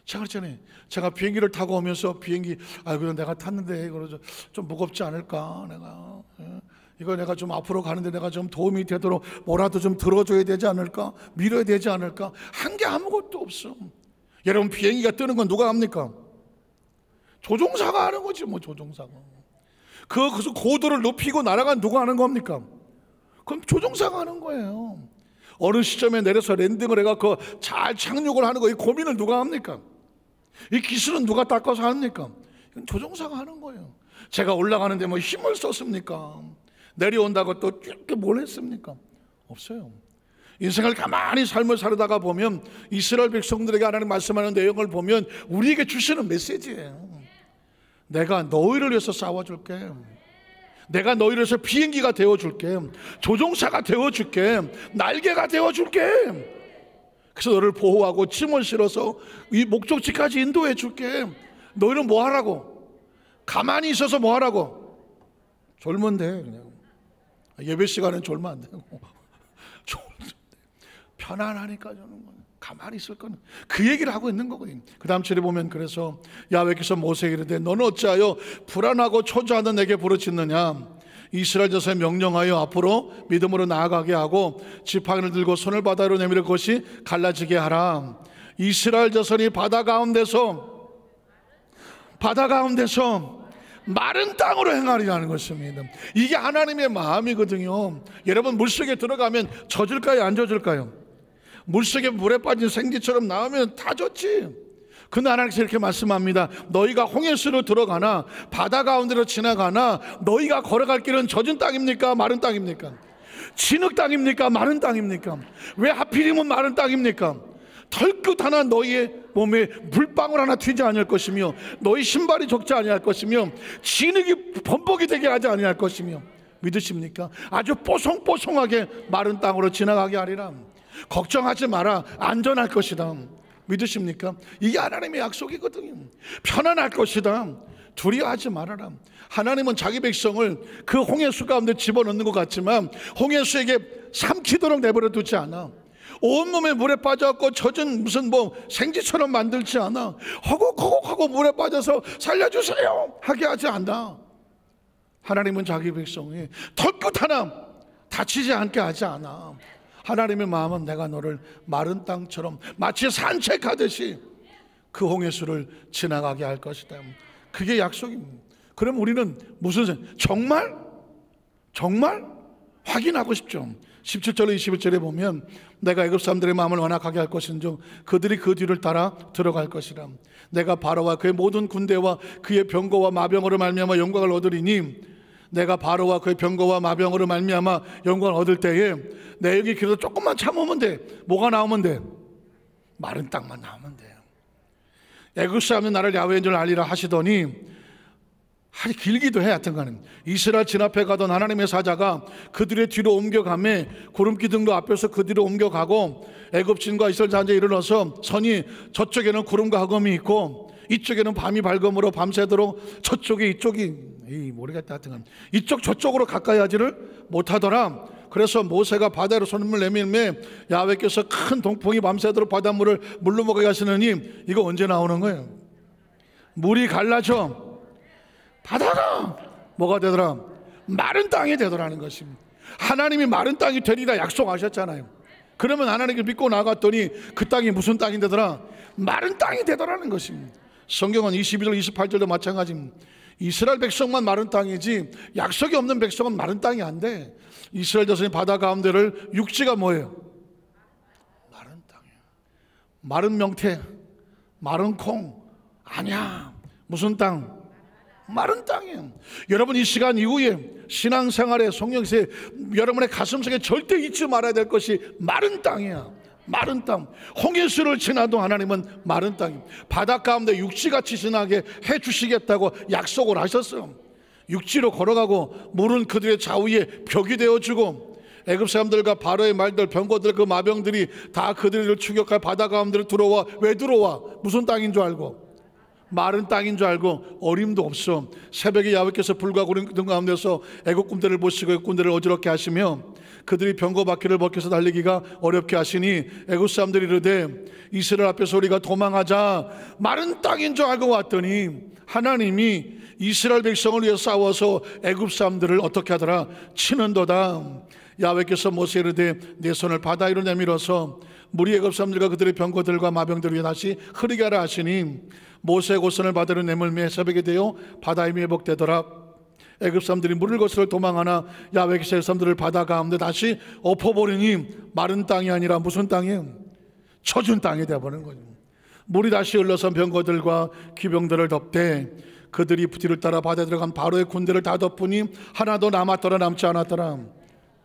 제가 그랬잖아요. 제가 비행기를 타고 오면서 비행기 그냥 내가 탔는데 이거 좀 무겁지 않을까? 내가 이거 내가 좀 앞으로 가는데 내가 좀 도움이 되도록 뭐라도 좀 들어줘야 되지 않을까? 밀어야 되지 않을까? 한 게 아무것도 없어. 여러분 비행기가 뜨는 건 누가 합니까? 조종사가 하는 거지 뭐. 조종사가 그래서 고도를 높이고 날아간 누가 하는 겁니까? 그럼 조종사가 하는 거예요. 어느 시점에 내려서 랜딩을 해갖고 잘 착륙을 하는 거 이 고민을 누가 합니까? 이 기술은 누가 닦아서 합니까? 이건 조종사가 하는 거예요. 제가 올라가는데 뭐 힘을 썼습니까? 내려온다고 또 이렇게 뭘 했습니까? 없어요. 인생을 가만히 삶을 살다가 보면 이스라엘 백성들에게 하나님 말씀하는 내용을 보면 우리에게 주시는 메시지예요. 내가 너희를 위해서 싸워줄게. 내가 너희를 위해서 비행기가 되어줄게. 조종사가 되어줄게. 날개가 되어줄게. 그래서 너를 보호하고 짐을 실어서 이 목적지까지 인도해줄게. 너희는 뭐 하라고? 가만히 있어서 뭐 하라고? 졸면 돼. 그냥 예배 시간엔 졸면 안 되고 편안하니까 저는 가만히 있을 거는 그 얘기를 하고 있는 거거든요. 그 다음 절에 보면 그래서 야훼께서 모세에게 이르되 너는 어찌하여 불안하고 초조하던 내게 부르짖느냐? 이스라엘 자손에 명령하여 앞으로 믿음으로 나아가게 하고 지팡이를 들고 손을 바다로 내밀어 그것이 갈라지게 하라. 이스라엘 자손이 바다 가운데서 마른 땅으로 행하리라는 것입니다. 이게 하나님의 마음이거든요. 여러분 물속에 들어가면 젖을까요? 안 젖을까요? 물속에 물에 빠진 생쥐처럼 나오면 다 젖지. 근데 하나님께서 이렇게 말씀합니다. 너희가 홍해수로 들어가나 바다 가운데로 지나가나 너희가 걸어갈 길은 젖은 땅입니까? 마른 땅입니까? 진흙 땅입니까? 마른 땅입니까? 왜 하필이면 마른 땅입니까? 털끝 하나 너희의 몸에 물방울 하나 튀지 아니할 것이며 너희 신발이 젖지 아니할 것이며 진흙이 범벅이 되게 하지 아니할 것이며 믿으십니까? 아주 뽀송뽀송하게 마른 땅으로 지나가게 하리라. 걱정하지 마라. 안전할 것이다. 믿으십니까? 이게 하나님의 약속이거든요. 편안할 것이다. 두려워하지 말아라. 하나님은 자기 백성을 그 홍해수 가운데 집어넣는 것 같지만 홍해수에게 삼키도록 내버려 두지 않아. 온몸에 물에 빠져갖고 젖은 무슨 뭐 생쥐처럼 만들지 않아. 허걱허걱하고 물에 빠져서 살려주세요 하게 하지 않아. 하나님은 자기 백성이 털끝 하나 다치지 않게 하지 않아. 하나님의 마음은 내가 너를 마른 땅처럼 마치 산책하듯이 그 홍해수를 지나가게 할 것이다. 그게 약속입니다. 그럼 우리는 무슨 정말 확인하고 싶죠. 17절 21절에 보면 내가 애굽 사람들의 마음을 완악하게 할 것인즉 그들이 그 뒤를 따라 들어갈 것이라. 내가 바로와 그의 모든 군대와 그의 병거와 마병으로 말미암아 영광을 얻으리니 내가 바로와 그의 병거와 마병으로 말미암아 영광을 얻을 때에 내 여기 길에서 조금만 참으면 돼. 뭐가 나오면 돼? 마른 땅만 나오면 돼. 애굽 사람은 나를 야훼인 줄 알리라 하시더니 아니 길기도 해. 하여튼간에 이스라엘 진압해 가던 하나님의 사자가 그들의 뒤로 옮겨가매 구름 기둥도 앞에서 그 뒤로 옮겨가고 애굽신과 이스라엘 자녀에 이르러서 선이 저쪽에는 구름과 흑암이 있고 이쪽에는 밤이 밝음으로 밤새도록 저쪽에 이쪽이 모르겠다. 하여튼간 이쪽 저쪽으로 가까이 하지를 못하더라. 그래서 모세가 바다로 손을 내밀매 야훼께서 큰 동풍이 밤새도록 바닷물을 물로 먹게 하시느니 이거 언제 나오는 거예요? 물이 갈라져 바다가 뭐가 되더라? 마른 땅이 되더라는 것입니다. 하나님이 마른 땅이 되리라 약속하셨잖아요. 그러면 하나님을 믿고 나갔더니 그 땅이 무슨 땅이 되더라? 마른 땅이 되더라는 것입니다. 성경은 22절 28절도 마찬가지입니다. 이스라엘 백성만 마른 땅이지 약속이 없는 백성은 마른 땅이 안 돼. 이스라엘 자손이 바다 가운데를 육지가 뭐예요? 마른 땅이야. 마른 명태, 마른 콩 아니야. 무슨 땅? 마른 땅이에요. 여러분 이 시간 이후에 신앙생활에 성령세 여러분의 가슴속에 절대 잊지 말아야 될 것이 마른 땅이야. 마른 땅. 홍해수를 지나도 하나님은 마른 땅입니다. 바다 가운데 육지같이 지나게 해주시겠다고 약속을 하셨어요. 육지로 걸어가고 물은 그들의 좌우에 벽이 되어주고 애굽 사람들과 바로의 말들 병거들 그 마병들이 다 그들을 추격할 바다 가운데로 들어와. 왜 들어와? 무슨 땅인 줄 알고? 마른 땅인 줄 알고 어림도 없어. 새벽에 야훼께서 불과 구름 가운데서 애국 군대를 보시고 애국 군대를 어지럽게 하시며 그들이 병거 바퀴를 벗겨서 달리기가 어렵게 하시니 애국 사람들이 이르되 이스라엘 앞에서 우리가 도망하자. 마른 땅인 줄 알고 왔더니 하나님이 이스라엘 백성을 위해 싸워서 애국 사람들을 어떻게 하더라? 치는도다. 야훼께서 모세에 이르되 내 손을 바다 위로 내밀어서 물이 애굽 사람들과 그들의 병거들과 마병들 위에 다시 흐르게 하라 하시니 모세의 god선을 바다로 내몰매 새벽에 되어 바다에 매복되더라. 애굽 사람들이 물을 거스러 도망하나 야훼께서 사람들을 바다 가운데 다시 엎어버리니 마른 땅이 아니라 무슨 땅이에요? 젖은 땅이 되어버리는 거죠. 물이 다시 흘러서 병거들과 기병들을 덮되 그들이 뒤를 따라 바다에 들어간 바로의 군대를 다 덮으니 하나도 남았더라 남지 않았더라.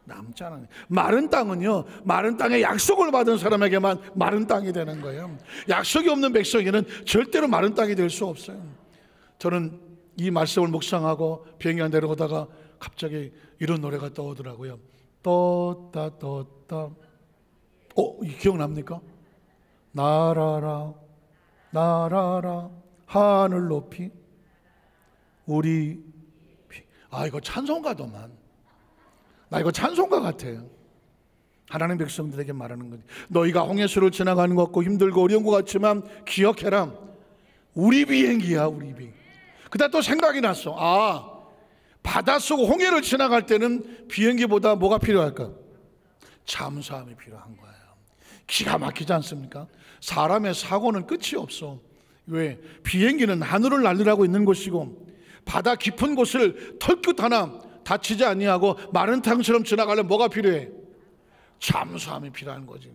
남지 않아요. 마른 땅은요, 마른 땅에 약속을 받은 사람에게만 마른 땅이 되는 거예요. 약속이 없는 백성에게는 절대로 마른 땅이 될 수 없어요. 저는 이 말씀을 묵상하고 비행기 내려오다가 갑자기 이런 노래가 떠오더라고요. 떴다 떴다. 기억납니까? 날아라 날아라 하늘 높이 우리 이거 찬송가더만. 나 이거 찬송가 같아요. 하나님 백성들에게 말하는 거지. 너희가 홍해수를 지나가는 것 같고 힘들고 어려운 것 같지만 기억해라. 우리 비행기야, 우리 비행기. 그때 또 생각이 났어. 바닷속 홍해를 지나갈 때는 비행기보다 뭐가 필요할까? 잠수함이 필요한 거예요. 기가 막히지 않습니까? 사람의 사고는 끝이 없어. 왜? 비행기는 하늘을 날리라고 있는 것이고 바다 깊은 곳을 털끝 하나 다치지 아니하고 마른 땅처럼 지나가려면 뭐가 필요해? 잠수함이 필요한 거지.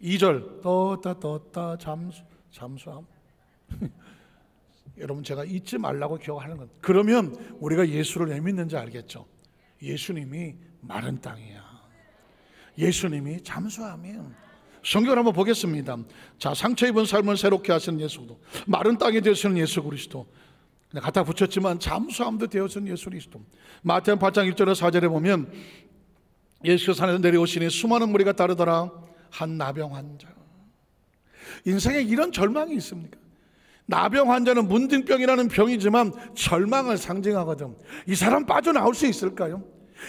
2절 떴다 잠수함. 여러분 제가 잊지 말라고 기억하는 건 그러면 우리가 예수를 왜 믿는지 알겠죠? 예수님이 마른 땅이야. 예수님이 잠수함이에요. 성경을 한번 보겠습니다. 자, 상처 입은 삶을 새롭게 하시는 예수도, 마른 땅이 되시는 예수 그리스도, 갖다 붙였지만 잠수함도 되어진 예수 그리스도. 마태복음 8장 1절에서 4절에 보면 예수께서 산에서 내려오시니 수많은 무리가 따르더라. 한 나병 환자. 인생에 이런 절망이 있습니까? 나병 환자는 문둥병이라는 병이지만 절망을 상징하거든. 이 사람 빠져나올 수 있을까요?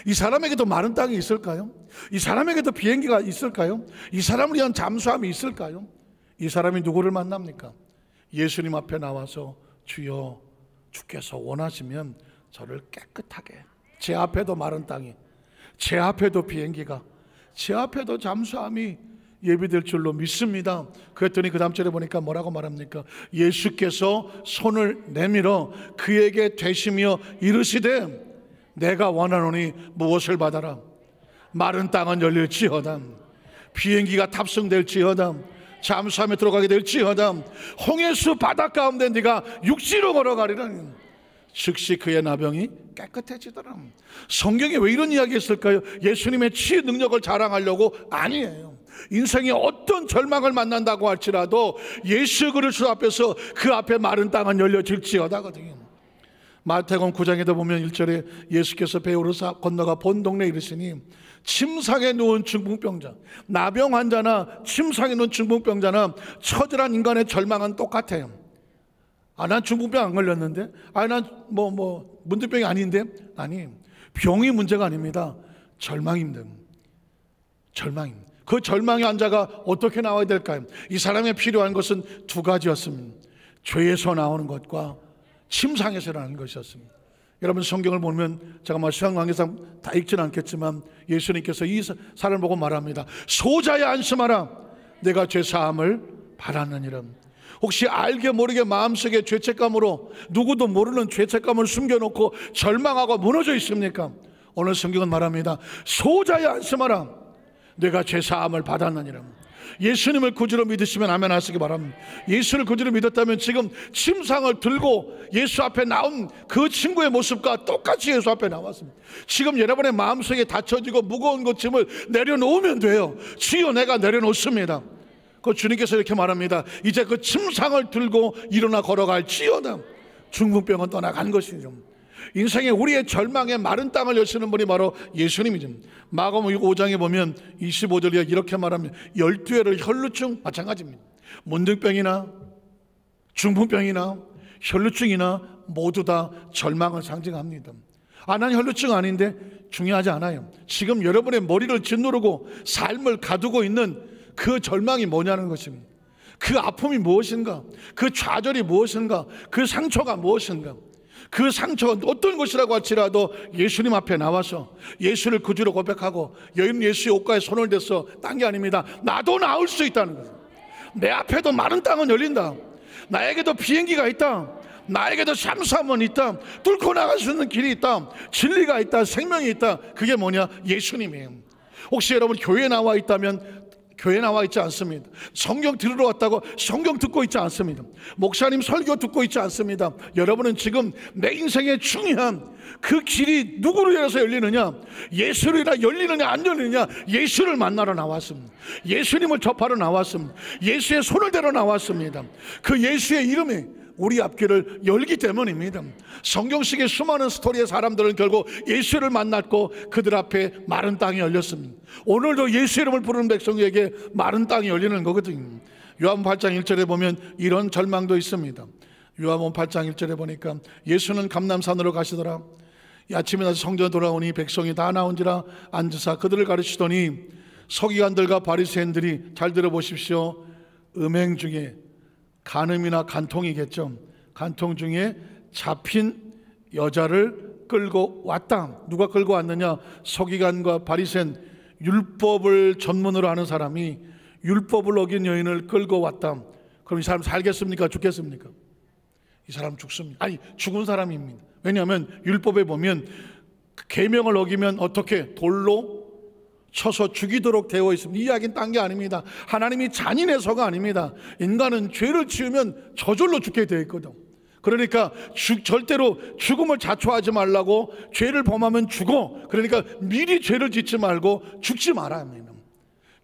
이 사람에게도 마른 땅이 있을까요? 이 사람에게도 비행기가 있을까요? 이 사람을 위한 잠수함이 있을까요? 이 사람이 누구를 만납니까? 예수님 앞에 나와서 주여, 주께서 원하시면 저를 깨끗하게, 제 앞에도 마른 땅이, 제 앞에도 비행기가, 제 앞에도 잠수함이 예비될 줄로 믿습니다. 그랬더니 그 다음 절에 보니까 뭐라고 말합니까? 예수께서 손을 내밀어 그에게 되시며 이르시되 내가 원하노니 무엇을 받아라? 마른 땅은 열릴지어다. 비행기가 탑승될지어다. 잠수함에 들어가게 될지어다. 홍해수 바다 가운데 네가 육지로 걸어가리라. 즉시 그의 나병이 깨끗해지더라. 성경에 왜 이런 이야기 했을까요? 예수님의 치유 능력을 자랑하려고? 아니에요. 인생에 어떤 절망을 만난다고 할지라도 예수 그리스도 앞에서 그 앞에 마른 땅은 열려질지어다거든요. 마태복음 9장에도 보면 1절에 예수께서 배 오르사 건너가 본 동네에 이르시니 침상에 누운 중풍병자, 나병 환자나 침상에 누운 중풍병자나 처절한 인간의 절망은 똑같아요. 난 중풍병 안 걸렸는데, 난 문득병이 아닌데. 아니, 병이 문제가 아닙니다. 절망입니다. 절망입니다. 그 절망의 환자가 어떻게 나와야 될까요? 이 사람에 필요한 것은 두 가지였습니다. 죄에서 나오는 것과 침상에서 나오는 것이었습니다. 여러분, 성경을 보면 제가 수양 강의상 다 읽지는 않겠지만 예수님께서 이 사람을 보고 말합니다. 소자야 안심하라, 내가 죄 사함을 받았느니라. 혹시 알게 모르게 마음속에 죄책감으로, 누구도 모르는 죄책감을 숨겨놓고 절망하고 무너져 있습니까? 오늘 성경은 말합니다. 소자야 안심하라, 내가 죄 사함을 받았느니라. 예수님을 구주로 믿으시면 아멘 하시기 바랍니다. 예수를 구주로 믿었다면 지금 침상을 들고 예수 앞에 나온 그 친구의 모습과 똑같이 예수 앞에 나왔습니다. 지금 여러분의 마음속에 닫혀지고 무거운 것 짐을 내려놓으면 돼요. 주여, 내가 내려놓습니다. 그 주님께서 이렇게 말합니다. 이제 그 침상을 들고 일어나 걸어갈지어다. 중풍병은 떠나간 것이죠. 인생에 우리의 절망의 마른 땅을 여시는 분이 바로 예수님이죠. 마가복음 5장에 보면 25절에 이렇게 말합니다. 12회를 혈루증, 마찬가지입니다. 문득병이나 중풍병이나 혈루증이나 모두 다 절망을 상징합니다. 난 혈루증 아닌데 중요하지 않아요. 지금 여러분의 머리를 짓누르고 삶을 가두고 있는 그 절망이 뭐냐는 것입니다. 그 아픔이 무엇인가, 그 좌절이 무엇인가, 그 상처가 무엇인가. 그 상처가 어떤 것이라고 할지라도 예수님 앞에 나와서 예수를 구주로 고백하고 여인 예수의 옷가에 손을 대서 딴 게 아닙니다. 나도 나을 수 있다는 거죠. 내 앞에도 마른 땅은 열린다. 나에게도 비행기가 있다. 나에게도 잠수함은 있다. 뚫고 나갈 수 있는 길이 있다. 진리가 있다. 생명이 있다. 그게 뭐냐? 예수님이에요. 혹시 여러분 교회에 나와 있다면 교회 나와 있지 않습니다. 성경 들으러 왔다고 성경 듣고 있지 않습니다. 목사님 설교 듣고 있지 않습니다. 여러분은 지금 내 인생의 중요한 그 길이 누구를 위해서 열리느냐, 예수를 열리느냐 안 열리느냐, 예수를 만나러 나왔습니다. 예수님을 접하러 나왔습니다. 예수의 손을 대러 나왔습니다. 그 예수의 이름이 우리 앞길을 열기 때문입니다. 성경 속의 수많은 스토리의 사람들은 결국 예수를 만났고 그들 앞에 마른 땅이 열렸습니다. 오늘도 예수 이름을 부르는 백성에게 마른 땅이 열리는 거거든요. 요한복음 8장 1절에 보면 이런 절망도 있습니다. 요한복음 8장 1절에 보니까 예수는 감람산으로 가시더라. 아침에 나서 성전에 돌아오니 백성이 다 나온지라 앉으사 그들을 가르치더니 서기관들과 바리새인들이, 잘 들어보십시오, 음행 중에, 간음이나 간통이겠죠, 간통 중에 잡힌 여자를 끌고 왔다. 누가 끌고 왔느냐? 서기관과 바리새인, 율법을 전문으로 하는 사람이 율법을 어긴 여인을 끌고 왔다. 그럼 이 사람 살겠습니까? 죽겠습니까? 이 사람 죽습니다. 아니, 죽은 사람입니다. 왜냐하면 율법에 보면 계명을 어기면 어떻게 돌로 쳐서 죽이도록 되어 있습니다. 이 이야기는 딴 게 아닙니다. 하나님이 잔인해서가 아닙니다. 인간은 죄를 지으면 저절로 죽게 되어 있거든. 그러니까 절대로 죽음을 자초하지 말라고, 죄를 범하면 죽어. 그러니까 미리 죄를 짓지 말고 죽지 말아야 합니다.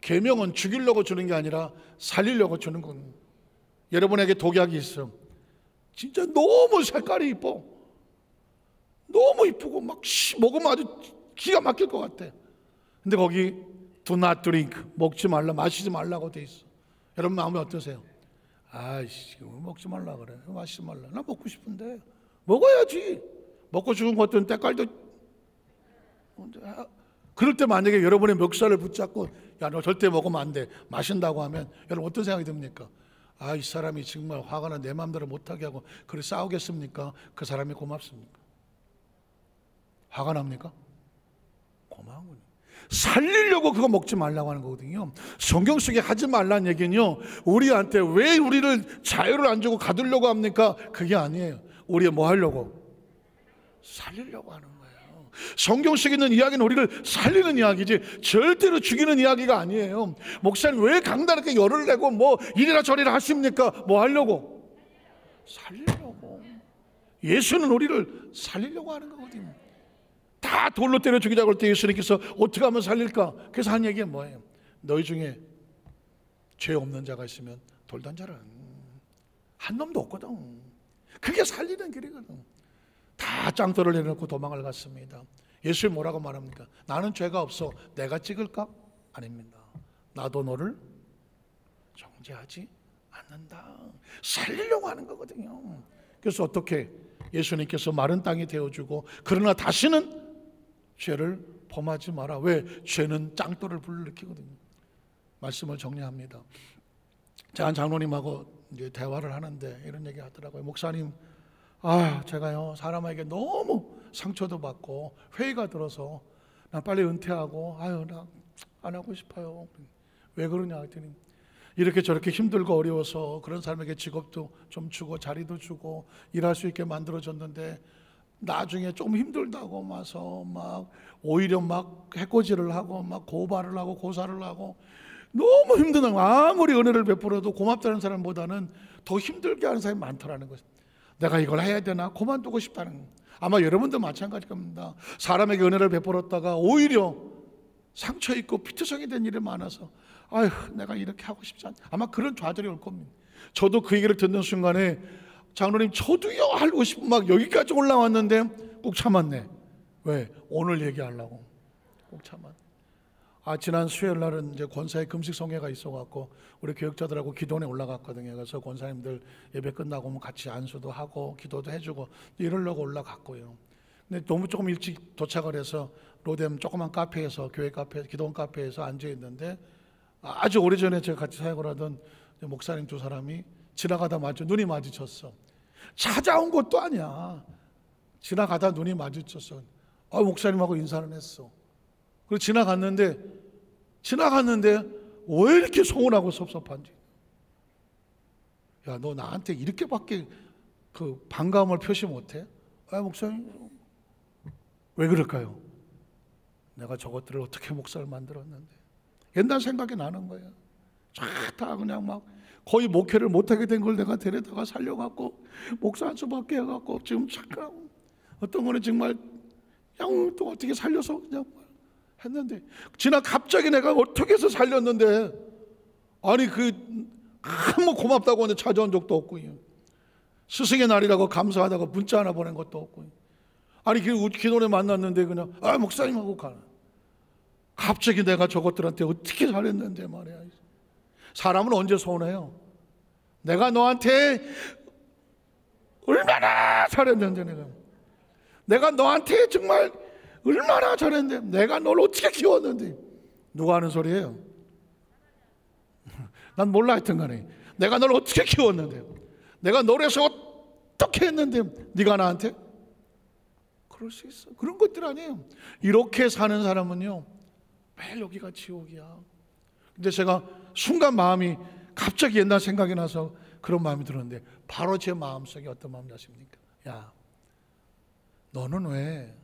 계명은 죽이려고 주는 게 아니라 살리려고 주는 겁니다. 여러분에게 독약이 있어. 진짜 너무 색깔이 이뻐, 너무 이쁘고 막 먹으면 아주 기가 막힐 것 같아. 근데 거기 do not drink, 먹지 말라, 마시지 말라고 돼 있어. 여러분 마음이 어떠세요? 아이씨, 먹지 말라 그래, 마시지 말라. 나 먹고 싶은데 먹어야지. 먹고 죽은 것들은 때깔도. 그럴 때 만약에 여러분의 멱살을 붙잡고 야, 너 절대 먹으면 안 돼, 마신다고 하면 여러분 어떤 생각이 듭니까? 이 사람이 정말 화가 나 내 마음대로 못하게 하고 그래 싸우겠습니까? 그 사람이 고맙습니까? 화가 납니까? 고마운 거예요. 살리려고 그거 먹지 말라고 하는 거거든요. 성경 속에 하지 말라는 얘기는요, 우리한테 왜 우리를 자유를 안 주고 가두려고 합니까? 그게 아니에요. 우리가 뭐 하려고? 살리려고 하는 거예요. 성경 속에 있는 이야기는 우리를 살리는 이야기지 절대로 죽이는 이야기가 아니에요. 목사님 왜 강단하게 열을 내고 뭐 이리라 저리라 하십니까? 뭐 하려고? 살리려고. 예수는 우리를 살리려고 하는 거거든요. 다 돌로 때려 죽이자고 할 때 예수님께서 어떻게 하면 살릴까? 그래서 한 얘기가 뭐예요? 너희 중에 죄 없는 자가 있으면 돌 던져라. 한 놈도 없거든. 그게 살리는 길이거든. 다 짱돌을 내려놓고 도망을 갔습니다. 예수님 뭐라고 말합니까? 나는 죄가 없어. 내가 찍을까? 아닙니다. 나도 너를 정죄하지 않는다. 살리려고 하는 거거든요. 그래서 어떻게 예수님께서 마른 땅이 되어주고, 그러나 다시는 죄를 범하지 마라. 왜? 죄는 짱돌을 불러일으키거든요. 말씀을 정리합니다. 제가 한 장로님하고 이제 대화를 하는데 이런 얘기 하더라고요. 목사님, 제가요 사람에게 너무 상처도 받고 회의가 들어서 난 빨리 은퇴하고 나 안 하고 싶어요. 왜 그러냐 했더니 이렇게 저렇게 힘들고 어려워서 그런 사람에게 직업도 좀 주고 자리도 주고 일할 수 있게 만들어줬는데 나중에 좀 힘들다고 와서 막 오히려 막 해코지를 하고 막 고발을 하고 고사를 하고 너무 힘든 거. 아무리 은혜를 베풀어도 고맙다는 사람보다는 더 힘들게 하는 사람이 많더라는 거죠. 내가 이걸 해야 되나 그만두고 싶다는 거. 아마 여러분도 마찬가지일 겁니다. 사람에게 은혜를 베풀었다가 오히려 상처 있고 피투성이 된 일이 많아서 내가 이렇게 하고 싶지 않다. 아마 그런 좌절이 올 겁니다. 저도 그 얘기를 듣는 순간에 장로님 저도요 하고 싶으면 막 여기까지 올라왔는데 꼭 참았네. 왜? 오늘 얘기하려고 꼭 참았네. 지난 수요일 날은 이제 권사의 금식 성회가 있어갖고 우리 교역자들하고 기도원에 올라갔거든요. 그래서 권사님들 예배 끝나고 오면 같이 안수도 하고 기도도 해주고 이러려고 올라갔고요. 근데 너무 조금 일찍 도착을 해서 로뎀 조그만 카페에서, 교회 카페, 기도원 카페에서 앉아 있는데 아주 오래전에 제가 같이 사역을 하던 목사님 두 사람이 지나가다 눈이 마주쳤어. 찾아온 것도 아니야. 지나가다 눈이 마주쳤어. 목사님하고 인사를 했어. 그리고 지나갔는데 왜 이렇게 서운하고 섭섭한지. 야, 너 나한테 이렇게밖에 그 반감을 표시 못해? 목사님 왜 그럴까요? 내가 저것들을 어떻게 목사를 만들었는데. 옛날 생각이 나는 거예요. 다 그냥 막 거의 목회를 못하게 된 걸 내가 데려다가 살려갖고 목사 한 수밖에 해갖고 지금 잠깐 어떤 거는 정말 그냥 또 어떻게 살려서 그냥 했는데 갑자기 내가 어떻게 해서 살렸는데 아무 고맙다고 하는데 찾아온 적도 없고 스승의 날이라고 감사하다고 문자 하나 보낸 것도 없고 기도원에 만났는데 그냥 목사님하고 가라. 갑자기 내가 저것들한테 어떻게 잘했는데 말이야. 사람은 언제 서운해요? 내가 너한테 얼마나 잘했는데 내가 너한테 정말 얼마나 잘했는데 내가 널 어떻게 키웠는데. 누가 하는 소리예요? 난 몰라. 하여튼 간에 내가 널 어떻게 키웠는데, 내가 노래해서 어떻게 했는데 네가 나한테 그럴 수 있어. 그런 것들 아니에요. 이렇게 사는 사람은요 매일 여기가 지옥이야. 근데 제가 순간 마음이 갑자기 옛날 생각이 나서 그런 마음이 들었는데 바로 제 마음속에 어떤 마음이 나십니까? 야, 너는 왜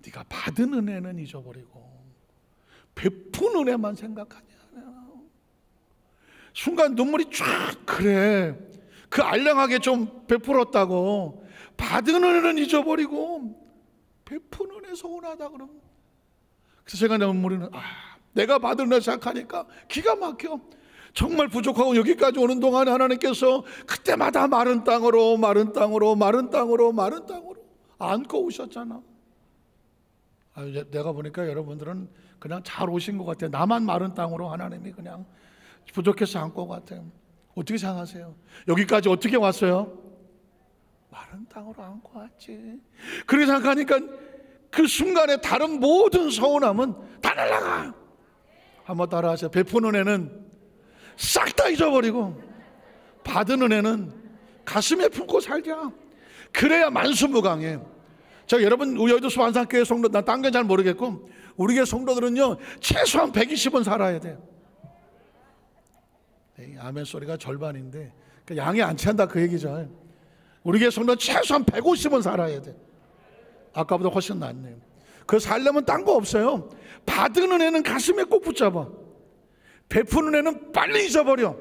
네가 받은 은혜는 잊어버리고 베푼 은혜만 생각하냐. 순간 눈물이 쫙. 그래, 그 알량하게 좀 베풀었다고 받은 은혜는 잊어버리고 베푼 은혜 서운하다 그러면. 그래서 제가 눈물이 내가 받은 은혜 생각하니까 기가 막혀. 정말 부족하고 여기까지 오는 동안에 하나님께서 그때마다 마른 땅으로 안고 오셨잖아. 내가 보니까 여러분들은 그냥 잘 오신 것 같아요. 나만 마른 땅으로 하나님이 그냥 부족해서 안고 같아요. 어떻게 생각하세요? 여기까지 어떻게 왔어요? 마른 땅으로 안고 왔지. 그렇게 생각하니까 그 순간에 다른 모든 서운함은 다 날아가. 한번 따라하세요. 베푼 은혜는 싹 다 잊어버리고 받은 은혜는 가슴에 품고 살자. 그래야 만수무강해. 자, 여러분 여의도 안산교회 성도, 난 딴 건 잘 모르겠고 우리 교회 성도들은요 최소한 120은 살아야 돼요. 아멘 소리가 절반인데 그러니까 양이 안 찬다 그 얘기죠. 우리 교회 성도는 최소한 150은 살아야 돼. 아까보다 훨씬 낫네요. 그 살려면 딴 거 없어요. 받은 은혜는 가슴에 꼭 붙잡아. 베푼 은혜는 빨리 잊어버려.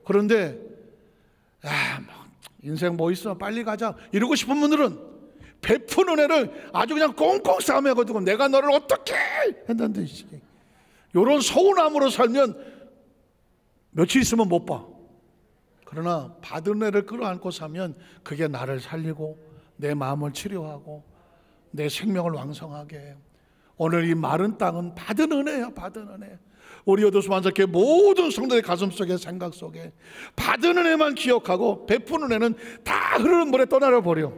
그런데 인생 뭐 있어 빨리 가자 이러고 싶은 분들은 베푼 은혜를 아주 그냥 꽁꽁 싸매가지고 내가 너를 어떻게 했는데 이런 서운함으로 살면 며칠 있으면 못 봐. 그러나 받은 은혜를 끌어안고 사면 그게 나를 살리고 내 마음을 치료하고 내 생명을 왕성하게 해요. 오늘 이 마른 땅은 받은 은혜야, 받은 은혜. 우리 여도수만사교회 모든 성도의 가슴 속에, 생각 속에 받은 은혜만 기억하고 베푼 은혜는 다 흐르는 물에 떠나려 버려.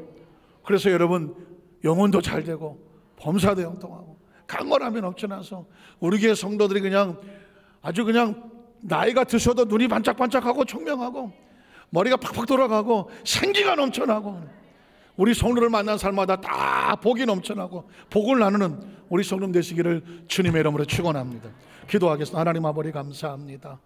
그래서 여러분, 영혼도 잘 되고 범사도 형통하고 강건함이 넘쳐나서 우리 교회 성도들이 그냥 아주 그냥 나이가 드셔도 눈이 반짝반짝하고 총명하고 머리가 팍팍 돌아가고 생기가 넘쳐나고, 우리 성도를 만난 삶마다 다 복이 넘쳐나고 복을 나누는 우리 성도 되시기를 주님의 이름으로 축원합니다. 기도하겠습니다. 하나님 아버지 감사합니다.